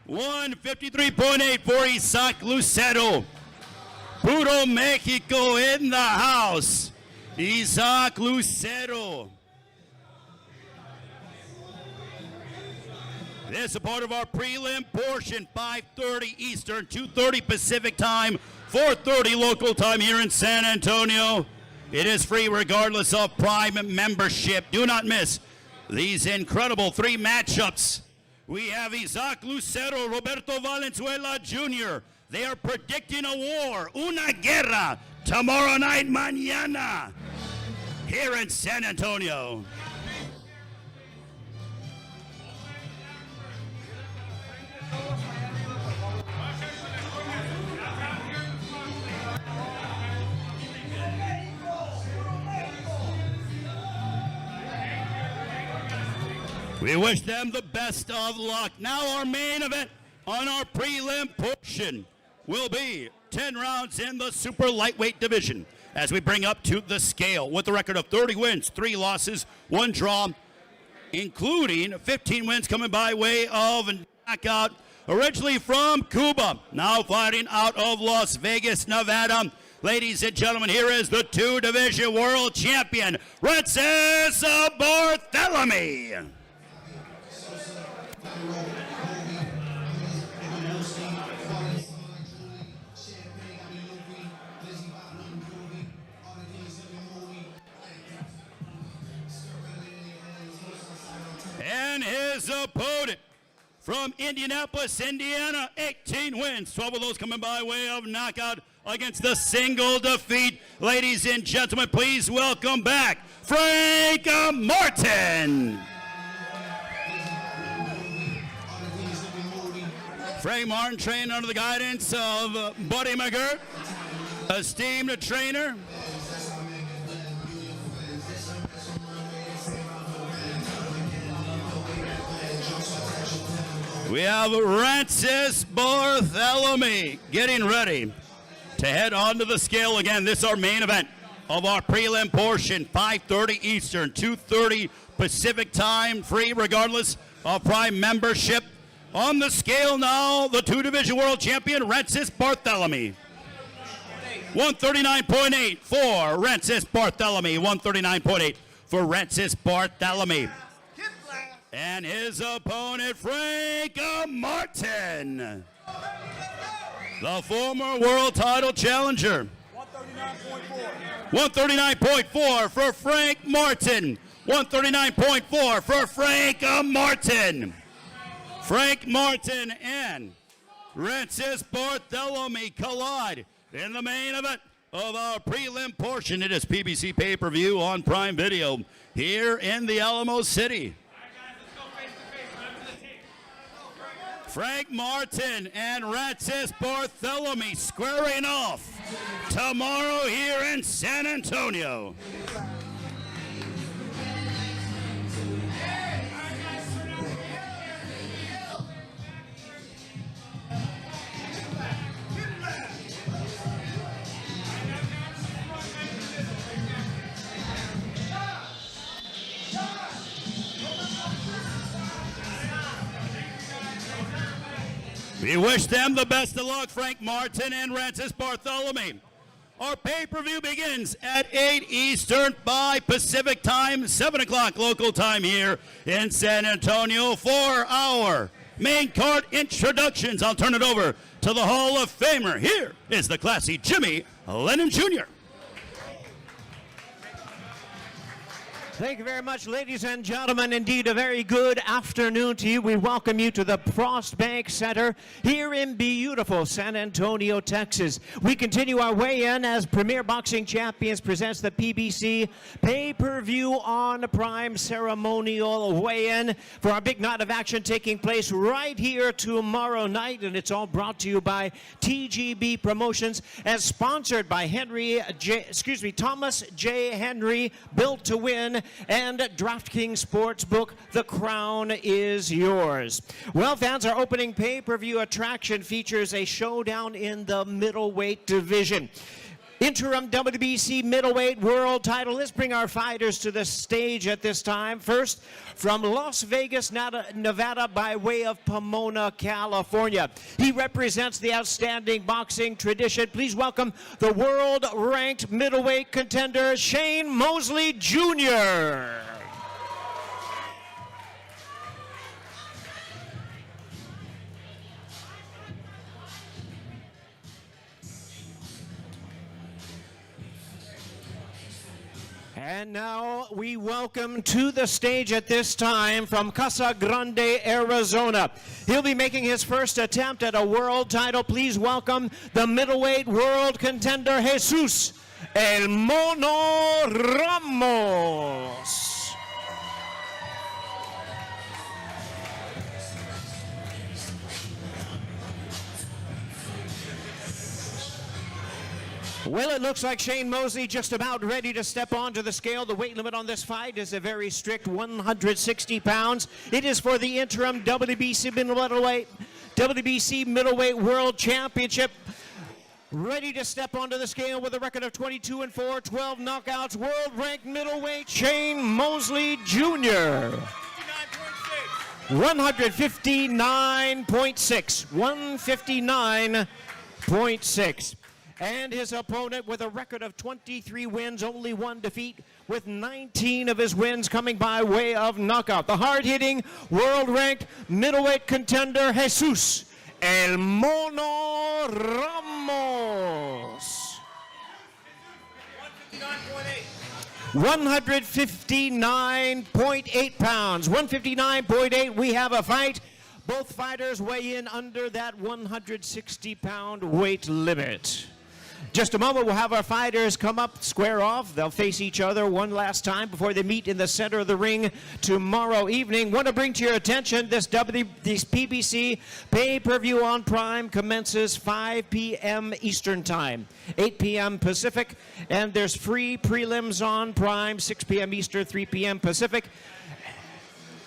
153.8 for Isaac Lucero. Puro Mexico in the house. Isaac Lucero. This is a part of our prelim portion, 5:30 Eastern, 2:30 Pacific time, 4:30 local time here in San Antonio. It is free regardless of Prime membership. Do not miss these incredible three matchups. We have Isaac Lucero, Roberto Valenzuela Jr. They are predicting a war, una guerra, tomorrow night, mañana, here in San Antonio. We wish them the best of luck. Now our main event on our prelim portion will be 10 rounds in the super lightweight division as we bring up to the scale with a record of 30 wins, 3 losses, 1 draw, including 15 wins coming by way of knockout. Originally from Cuba, now fighting out of Las Vegas, Nevada. Ladies and gentlemen, here is the 2-division world champion, Francis Barthelemy. And his opponent from Indianapolis, Indiana, 18 wins, 12 of those coming by way of knockout against the single defeat. Ladies and gentlemen, please welcome back Frank Martin. Frank Martin trained under the guidance of Buddy McGirt, esteemed trainer. We have Francis Barthelemy getting ready to head onto the scale again. This is our main event of our prelim portion, 5:30 Eastern, 2:30 Pacific time, free regardless of Prime membership. On the scale now, the 2-division world champion, Francis Barthelemy. 139.8 for Francis Barthelemy. 139.8 for Francis Barthelemy. And his opponent, Frank Martin, the former world title challenger. 139.4 for Frank Martin. 139.4 for Frank Martin. Frank Martin and Francis Barthelemy collide in the main event of our prelim portion. It is PBC pay-per-view on Prime Video here in the Alamo City. Frank Martin and Francis Barthelemy squaring off tomorrow here in San Antonio. We wish them the best of luck, Frank Martin and Francis Barthelemy. Our pay-per-view begins at 8 Eastern by Pacific time, 7 o'clock local time here in San Antonio for our main card introductions. I'll turn it over to the Hall of Famer. Here is the classy Jimmy Lennon Jr. Thank you very much, ladies and gentlemen. Indeed, a very good afternoon to you. We welcome you to the Frost Bank Center here in beautiful San Antonio, Texas. We continue our weigh-in as Premier Boxing Champions presents the PBC pay-per-view on Prime ceremonial weigh-in for our big night of action taking place right here tomorrow night, and it's all brought to you by TGB Promotions and sponsored by Thomas J. Henry, Built to Win, and DraftKings Sportsbook. The crown is yours. Well, fans, our opening pay-per-view attraction features a showdown in the middleweight division. Interim WBC middleweight world title. Let's bring our fighters to the stage at this time. First, from Las Vegas, Nevada, by way of Pomona, California. He represents the outstanding boxing tradition. Please welcome the world-ranked middleweight contender, Shane Mosley Jr. And now we welcome to the stage at this time from Casa Grande, Arizona. He'll be making his first attempt at a world title. Please welcome the middleweight world contender, Jesus El Mono Ramos. Well, it looks like Shane Mosley just about ready to step onto the scale. The weight limit on this fight is a very strict 160 pounds. It is for the interim WBC middleweight world championship. Ready to step onto the scale with a record of 22-4, 12 knockouts, world-ranked middleweight Shane Mosley Jr. 159.6. 159.6. And his opponent with a record of 23 wins, only one defeat, with 19 of his wins coming by way of knockout. The hard-hitting, world-ranked middleweight contender, Jesus El Mono Ramos. 159.8 pounds. 159.8, we have a fight. Both fighters weigh in under that 160-pound weight limit. Just a moment, we'll have our fighters come up, square off. They'll face each other one last time before they meet in the center of the ring tomorrow evening. Want to bring to your attention this PBC pay-per-view on Prime commences 5 p.m. Eastern Time, 8 p.m. Pacific, and there's free prelims on Prime, 6 p.m. Eastern, 3 p.m. Pacific.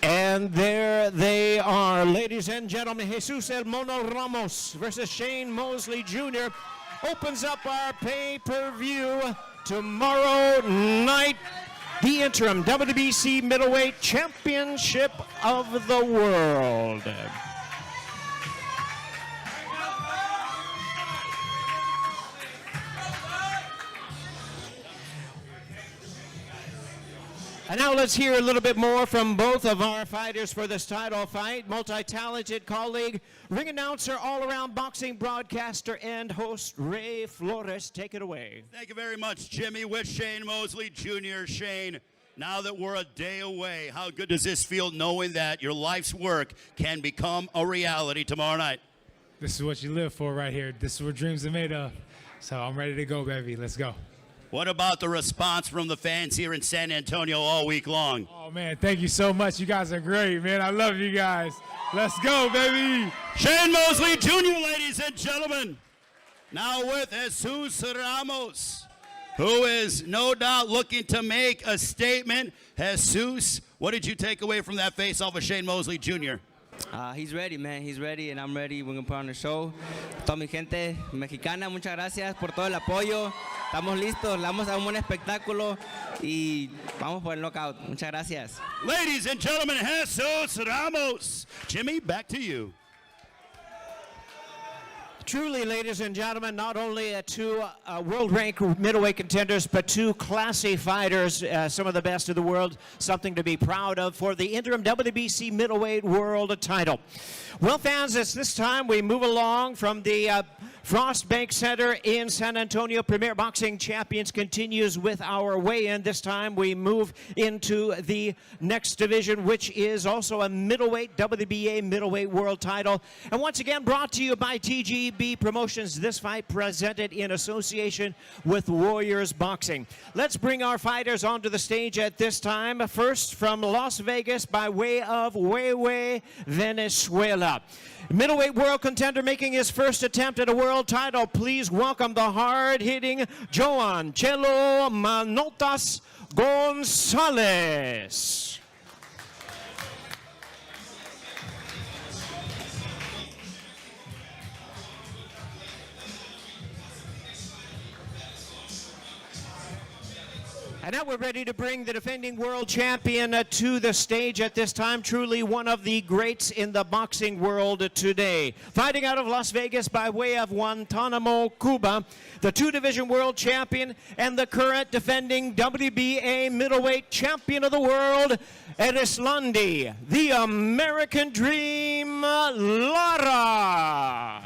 And there they are, ladies and gentlemen. Jesus El Mono Ramos versus Shane Mosley Jr. opens up our pay-per-view tomorrow night. The interim WBC middleweight championship of the world. And now let's hear a little bit more from both of our fighters for this title fight. Multi-talented colleague, ring announcer, all-around boxing broadcaster, and host Ray Flores. Take it away. Thank you very much, Jimmy, with Shane Mosley Jr. Shane, now that we're a day away, how good does this feel knowing that your life's work can become a reality tomorrow night? This is what you live for right here. This is what dreams are made of. So I'm ready to go, baby. Let's go. What about the response from the fans here in San Antonio all week long? Oh, man, thank you so much. You guys are great, man. I love you guys. Let's go, baby. Shane Mosley Jr., ladies and gentlemen. Now with Jesus Ramos, who is no doubt looking to make a statement. Jesus, what did you take away from that face-off of Shane Mosley Jr.? He's ready, man. He's ready, and I'm ready. We're going to put on the show. Toda mi gente mexicana, muchas gracias por todo el apoyo. Estamos listos. Vamos a un buen espectáculo y vamos por el knockout. Muchas gracias. Ladies and gentlemen, Jesus Ramos. Jimmy, back to you. Truly, ladies and gentlemen, not only two world-ranked middleweight contenders, but two classy fighters, some of the best in the world, something to be proud of for the interim WBC middleweight world title. Well, fans, it's this time we move along from the Frost Bank Center in San Antonio. Premier Boxing Champions continues with our weigh-in. This time we move into the next division, which is also a middleweight WBA middleweight world title. And once again, brought to you by TGB Promotions. This fight presented in association with Warriors Boxing. Let's bring our fighters onto the stage at this time. First, from Las Vegas by way of Huehue, Venezuela. Middleweight world contender making his first attempt at a world title. Please welcome the hard-hitting Joan Chelo Manotas Gonzalez. And now we're ready to bring the defending world champion to the stage at this time. Truly one of the greats in the boxing world today. Fighting out of Las Vegas by way of Guantanamo, Cuba, the two-division world champion and the current defending WBA middleweight champion of the world, Erislandi, the American Dream, Lara.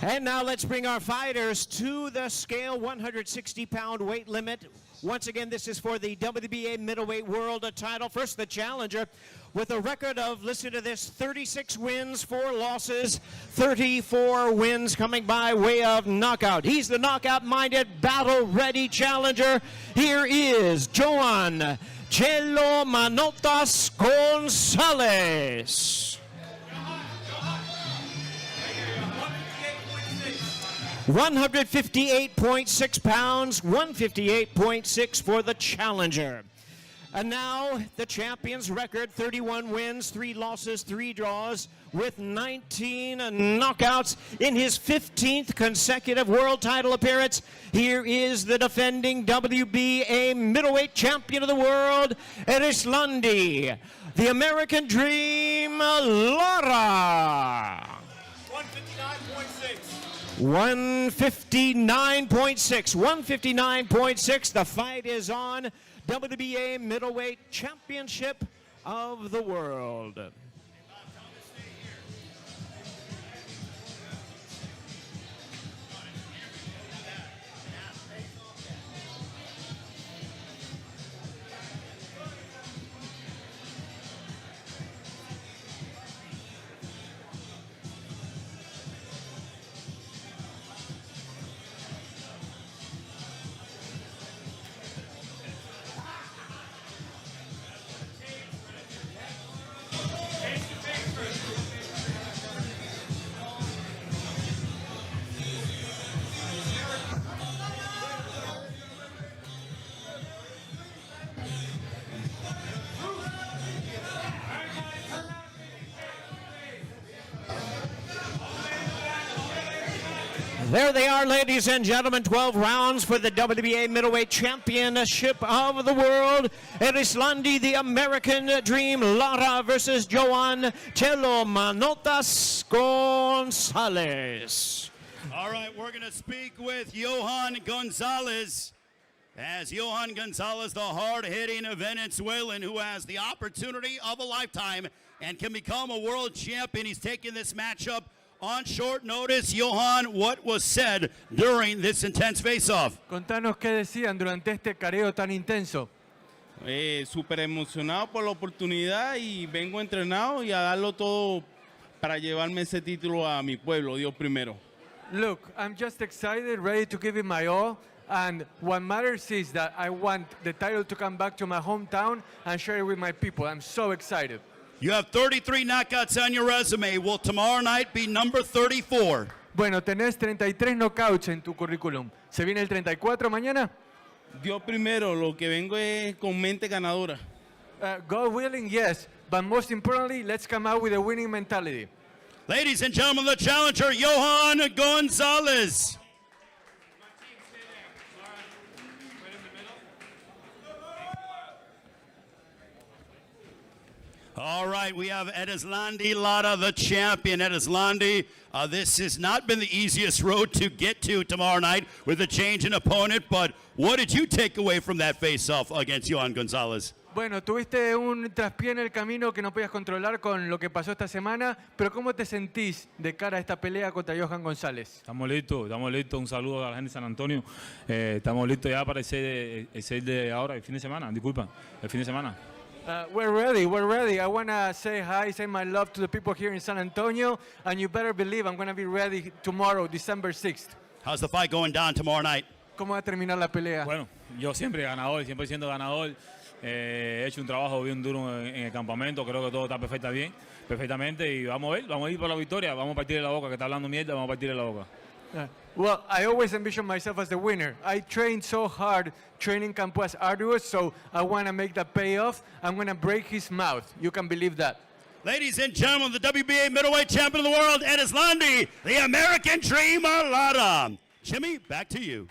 And now let's bring our fighters to the scale, 160-pound weight limit. Once again, this is for the WBA middleweight world title. First, the challenger with a record of, listen to this, 36 wins, 4 losses, 34 wins coming by way of knockout. He's the knockout-minded, battle-ready challenger. Here is Joan Chelo Manotas Gonzalez. 158.6 pounds, 158.6 for the challenger. And now the champion's record, 31 wins, 3 losses, 3 draws, with 19 knockouts in his 15th consecutive world title appearance. Here is the defending WBA middleweight champion of the world, Erislandi, the American Dream, Lara. 159.6. The fight is on. WBA middleweight championship of the world. There they are, ladies and gentlemen, 12 rounds for the WBA middleweight championship of the world. Erislandi, the American Dream, Lara versus Joan Chelo Manotas Gonzalez. All right, we're going to speak with Johan Gonzalez. As Johan Gonzalez, the hard-hitting Venezuelan who has the opportunity of a lifetime and can become a world champion. He's taking this matchup on short notice. Johan, what was said during this intense face-off? Contanos qué decían durante este careo tan intenso. Súper emocionado por la oportunidad y vengo entrenado y a darlo todo para llevarme ese título a mi pueblo, Dios primero. Look, I'm just excited, ready to give it my all, and what matters is that I want the title to come back to my hometown and share it with my people. I'm so excited. You have 33 knockouts on your resume. Will tomorrow night be number 34? Bueno, tenés 33 knockouts en tu currículum. ¿Se viene el 34 mañana? Dios primero, lo que vengo es con mente ganadora. God willing, yes. But most importantly, let's come out with a winning mentality. Ladies and gentlemen, the challenger, Johan Gonzalez. All right, we have Edislandi Lara, the champion. Edislandi, this has not been the easiest road to get to tomorrow night with a change in opponent, but what did you take away from that face-off against Johan Gonzalez? Bueno, tuviste un traspié en el camino que no podías controlar con lo que pasó esta semana, pero ¿cómo te sentís de cara a esta pelea contra Johan González? Estamos listos. Un saludo a la gente de San Antonio. Estamos listos ya para el 6 de ahora, el fin de semana, disculpa, el fin de semana. We're ready. I want to say hi, say my love to the people here in San Antonio, and you better believe I'm going to be ready tomorrow, December 6th. How's the fight going down tomorrow night? ¿Cómo va a terminar la pelea? Bueno, yo siempre ganador, siempre siendo ganador. He hecho un trabajo bien duro en el campamento, creo que todo está perfectamente y vamos a ir por la victoria, vamos a partir de la boca, que está hablando mierda, vamos a partir de la boca. Well, I always envision myself as the winner. I trained so hard. Training camp was arduous, so I want to make that pay off. I'm going to break his mouth. You can believe that. Ladies and gentlemen, the WBA middleweight champion of the world, Edislandi, the American Dreamer Lara. Jimmy, back to you.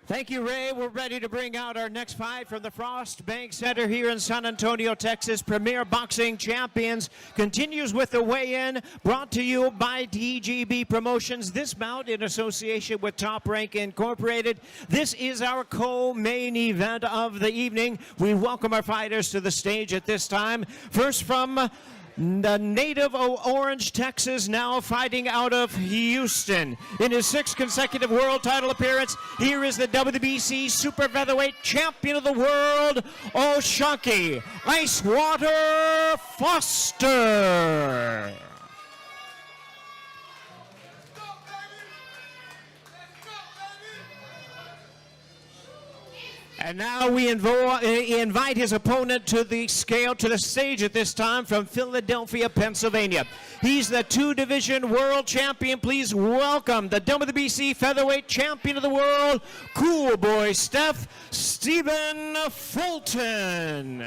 Thank you, Ray. We're ready to bring out our next fight from the Frost Bank Center here in San Antonio, Texas. Premier Boxing Champions continues with the weigh-in brought to you by DGB Promotions. This bout in association with Top Rank Incorporated. This is our co-main event of the evening. We welcome our fighters to the stage at this time. First from the native of Orange, Texas, now fighting out of Houston. In his 6th consecutive world title appearance, here is the WBC Super Featherweight Champion of the World, O'Shaquie Icewater Foster. And now we invite his opponent to the scale, to the stage at this time from Philadelphia, Pennsylvania. He's the 2-division world champion. Please welcome the WBC Featherweight Champion of the World, Cool Boy Stephen Fulton.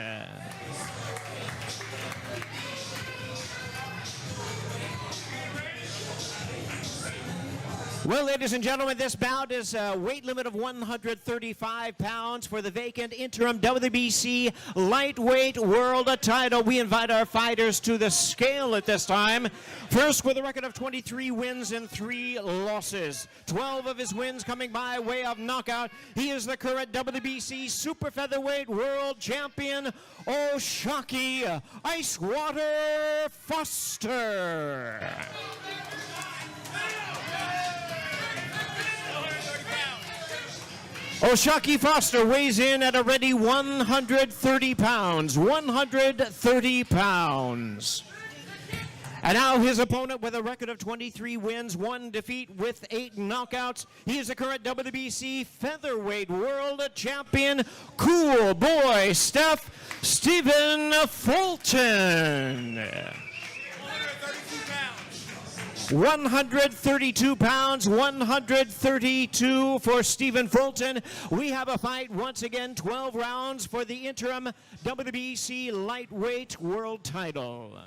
Well, ladies and gentlemen, this bout is a weight limit of 135 pounds for the vacant interim WBC lightweight world title. We invite our fighters to the scale at this time. First, with a record of 23 wins and 3 losses. 12 of his wins coming by way of knockout. He is the current WBC Super Featherweight World Champion, O'Shaquie Icewater Foster. O'Shaquie Foster weighs in at a ready 130 pounds. 130 pounds. And now his opponent with a record of 23 wins, 1 defeat with 8 knockouts. He is the current WBC Featherweight World Champion, Cool Boy Stephen Fulton. 132 pounds, 132 for Stephen Fulton. We have a fight once again, 12 rounds for the interim WBC lightweight world title.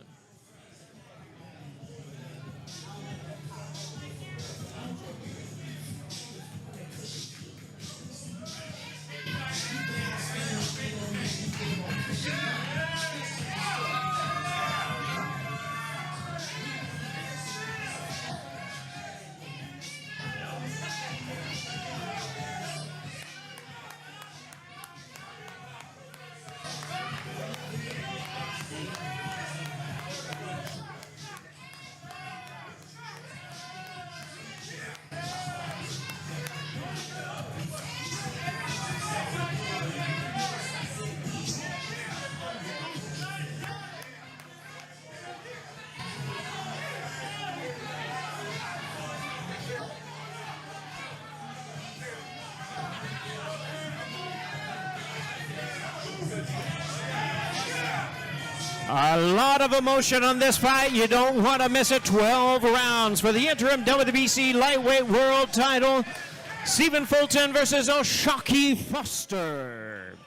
A lot of emotion on this fight. You don't want to miss it. 12 rounds for the interim WBC lightweight world title. Stephen Fulton versus O'Shaquie Foster.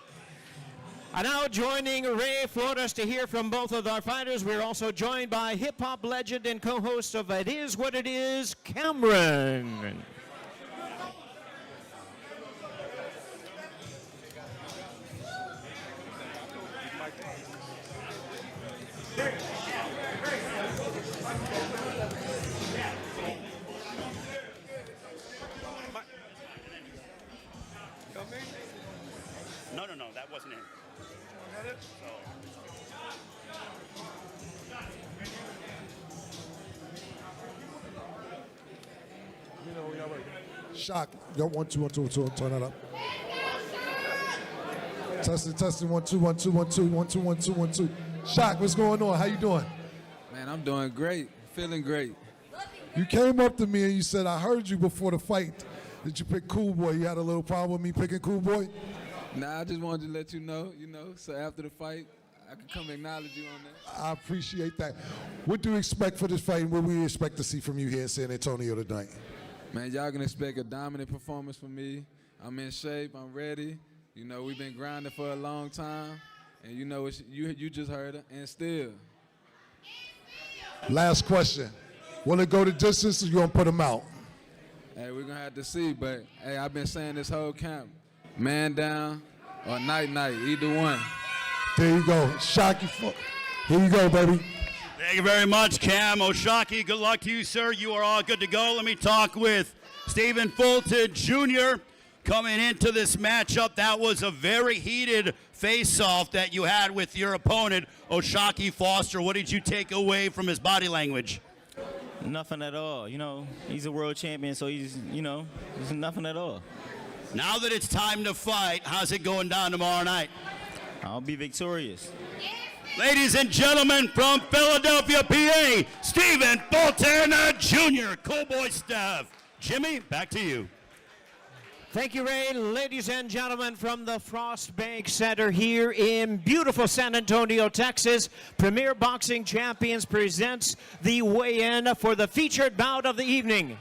And now joining Ray Flores to hear from both of our fighters, we're also joined by hip-hop legend and co-host of It Is What It Is, Cameron. Shock. Yo, 1 2 1 2 2. Turn that up. Testing 1 2 1 2 1 2 1 2 1 2 1 2. Shock, what's going on? How you doing? Man, I'm doing great. Feeling great. You came up to me and you said, I heard you before the fight that you picked Cool Boy. You had a little problem with me picking Cool Boy? Nah, I just wanted to let you know, so after the fight, I could come acknowledge you on that. I appreciate that. What do you expect for this fight, and what we expect to see from you here in San Antonio tonight? Man, y'all can expect a dominant performance from me. I'm in shape, I'm ready. You know, we've been grinding for a long time, and you know, you just heard it, and still. Last question. Will it go the distance, or you gonna put him out? Hey, we're gonna have to see, but hey, I've been saying this whole camp, man down or night, either one. There you go. Shocky. Here you go, baby. Thank you very much, Cam Oshaki. Good luck to you, sir. You are all good to go. Let me talk with Stephen Fulton Jr. coming into this matchup. That was a very heated face-off that you had with your opponent, Oshaki Foster. What did you take away from his body language? Nothing at all. You know, he's a world champion, so he's nothing at all. Now that it's time to fight, how's it going down tomorrow night? I'll be victorious. Ladies and gentlemen, from Philadelphia, PA, Stephen Fulton Jr., Cool Boy Staff. Jimmy, back to you. Thank you, Ray. Ladies and gentlemen, from the Frost Bank Center here in beautiful San Antonio, Texas, Premier Boxing Champions presents the weigh-in for the featured bout of the evening.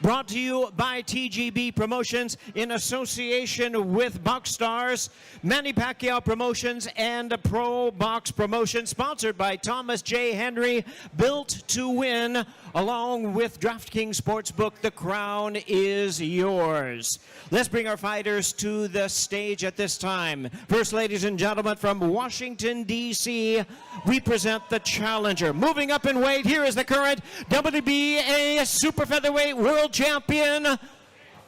Brought to you by TGB Promotions in association with Boxstars, Manny Pacquiao Promotions, and Pro Box Promotions, sponsored by Thomas J. Henry, Built to Win, along with DraftKings Sportsbook. The crown is yours. Let's bring our fighters to the stage at this time. First, ladies and gentlemen, from Washington, D.C., we present the challenger. Moving up in weight, here is the current WBA Super Featherweight World Champion,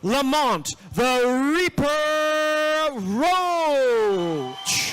Lamont, the Reaper Roach.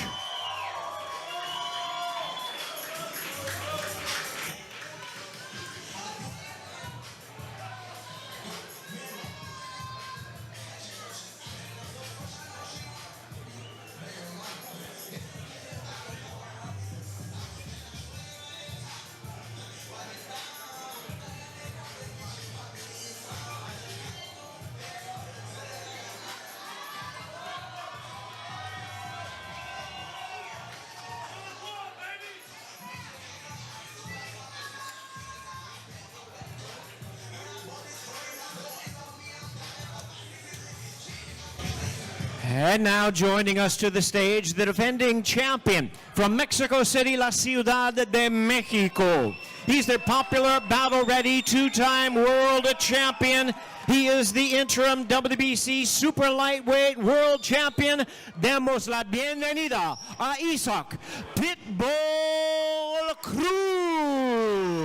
And now joining us to the stage, the defending champion from Mexico City, La Ciudad de Mexico. He's the popular, battle-ready, two-time world champion. He is the interim WBC Super Lightweight World Champion. Demos la bienvenida a Isaac Pitbull Cruz.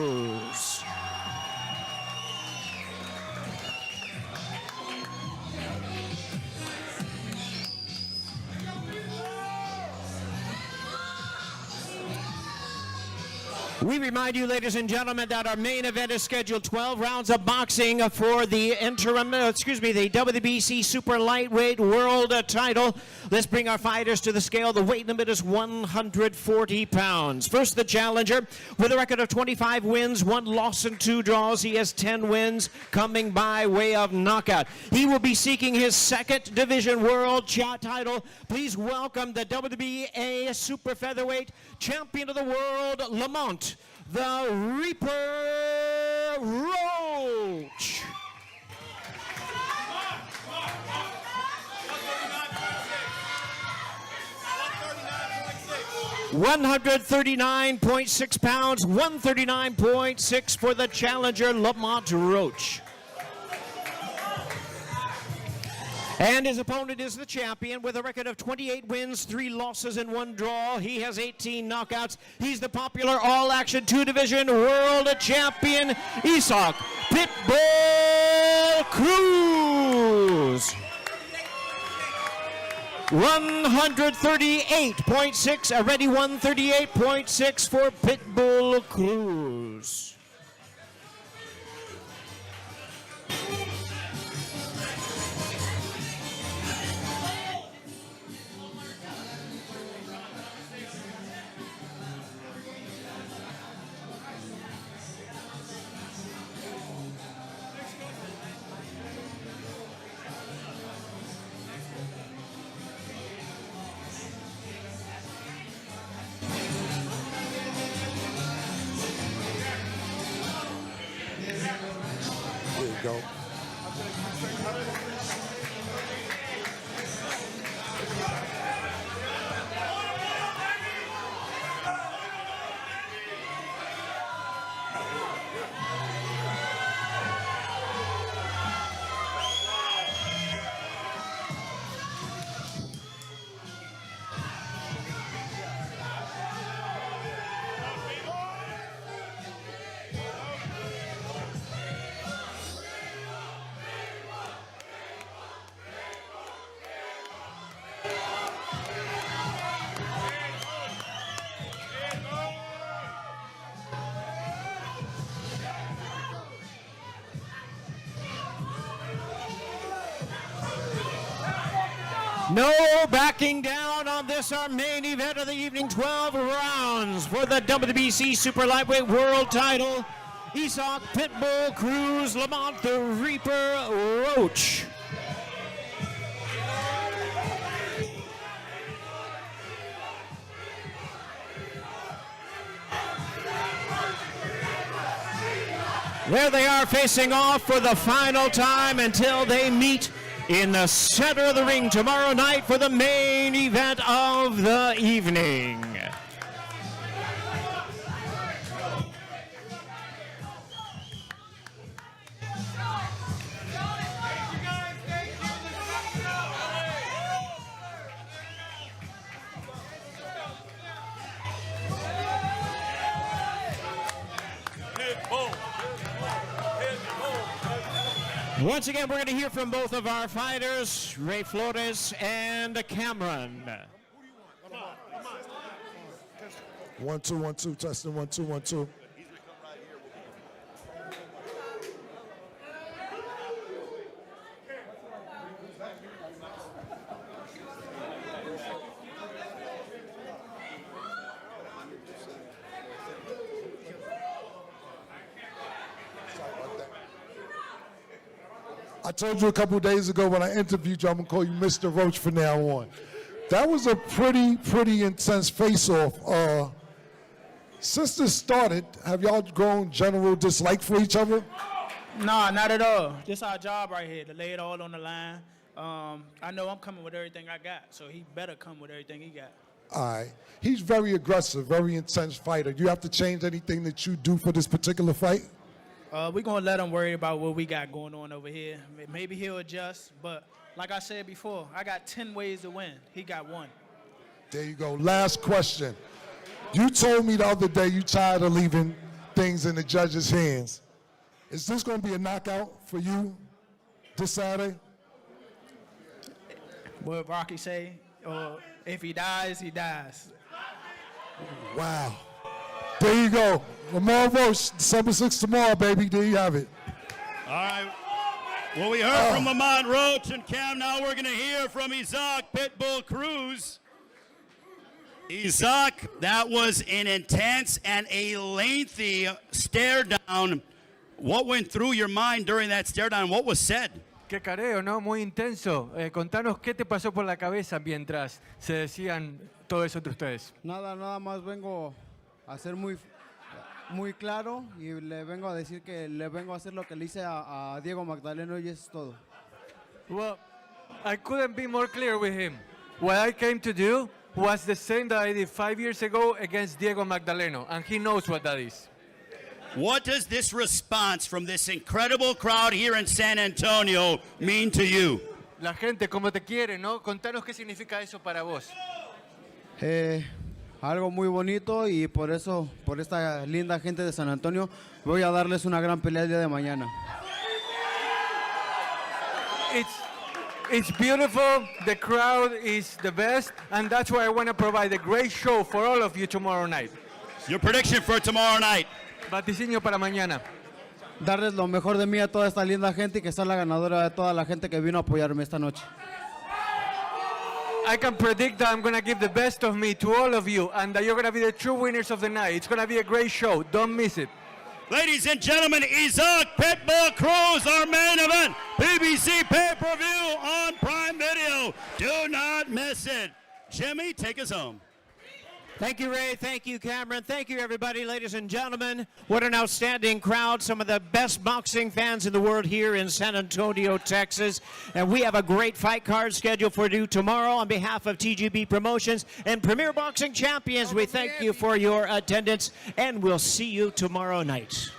We remind you, ladies and gentlemen, that our main event is scheduled 12 rounds of boxing for the the WBC Super Lightweight World title. Let's bring our fighters to the scale. The weight limit is 140 pounds. First, the challenger with a record of 25 wins, 1 loss and 2 draws. He has 10 wins coming by way of knockout. He will be seeking his second division world title. Please welcome the WBA Super Featherweight Champion of the World, Lamont, the Reaper Roach. $139.6 pounds, 139.6 for the challenger, Lamont Roach. And his opponent is the champion with a record of 28 wins, 3 losses, and 1 draw. He has 18 knockouts. He's the popular all-action 2-division world champion, Isaac Pitbull Cruz. 138.6, already 138.6 for Pitbull Cruz. you go. No backing down on this, our main event of the evening. 12 rounds for the WBC Super Lightweight World Title. Isaac Pitbull Cruz, Lamont the Reaper Roach. There they are facing off for the final time until they meet in the center of the ring tomorrow night for the main event of the evening. Once again, we're going to hear from both of our fighters, Ray Flores and Cameron. 1 2 1 2 testing 1 2 1 2. I told you a couple days ago when I interviewed you, I'm gonna call you Mr. Roach from now on. That was a pretty intense face-off. Since this started, have y'all grown general dislike for each other? Nah, not at all. This our job right here, to lay it all on the line. I know I'm coming with everything I got, so he better come with everything he got. All right. He's very aggressive, very intense fighter. Do you have to change anything that you do for this particular fight? We're going to let him worry about what we got going on over here. Maybe he'll adjust, but like I said before, I got 10 ways to win. He got one. There you go. Last question. You told me the other day you tired of leaving things in the judge's hands. Is this going to be a knockout for you this Saturday? What Rocky say? If he dies, he dies. Wow. There you go. Lamont Roach, December 6th tomorrow, baby. There you have it. All right. Well, we heard from Lamont Roach and Cam. Now we're going to hear from Isaac Pitbull Cruz. Isaac, that was an intense and a lengthy stare down. What went through your mind during that stare down? What was said? Qué careo, ¿no? Muy intenso. Contanos qué te pasó por la cabeza mientras se decían todo eso entre ustedes. Nada más vengo a ser muy claro y le vengo a decir que le vengo a hacer lo que le hice a Diego Magdaleno y eso es todo. Well, I couldn't be more clear with him. What I came to do was the same that I did 5 years ago against Diego Magdaleno, and he knows what that is. What does this response from this incredible crowd here in San Antonio mean to you? La gente como te quiere, ¿no? Contanos qué significa eso para vos. Algo muy bonito y por eso, por esta linda gente de San Antonio, voy a darles una gran pelea el día de mañana. It's beautiful, the crowd is the best, and that's why I want to provide a great show for all of you tomorrow night. Your prediction for tomorrow night? Vaticinio para mañana. Darles lo mejor de mí a toda esta linda gente y que sea la ganadora de toda la gente que vino a apoyarme esta noche. I can predict that I'm going to give the best of me to all of you and that you're going to be the true winners of the night. It's going to be a great show. Don't miss it. Ladies and gentlemen, Isaac Pitbull Cruz, our main event, PBC pay-per-view on Prime Video. Do not miss it. Jimmy, take us home. Thank you, Ray. Thank you, Cameron. Thank you, everybody, ladies and gentlemen. What an outstanding crowd. Some of the best boxing fans in the world here in San Antonio, Texas. And we have a great fight card scheduled for you tomorrow. On behalf of TGB Promotions and Premier Boxing Champions, we thank you for your attendance, and we'll see you tomorrow night.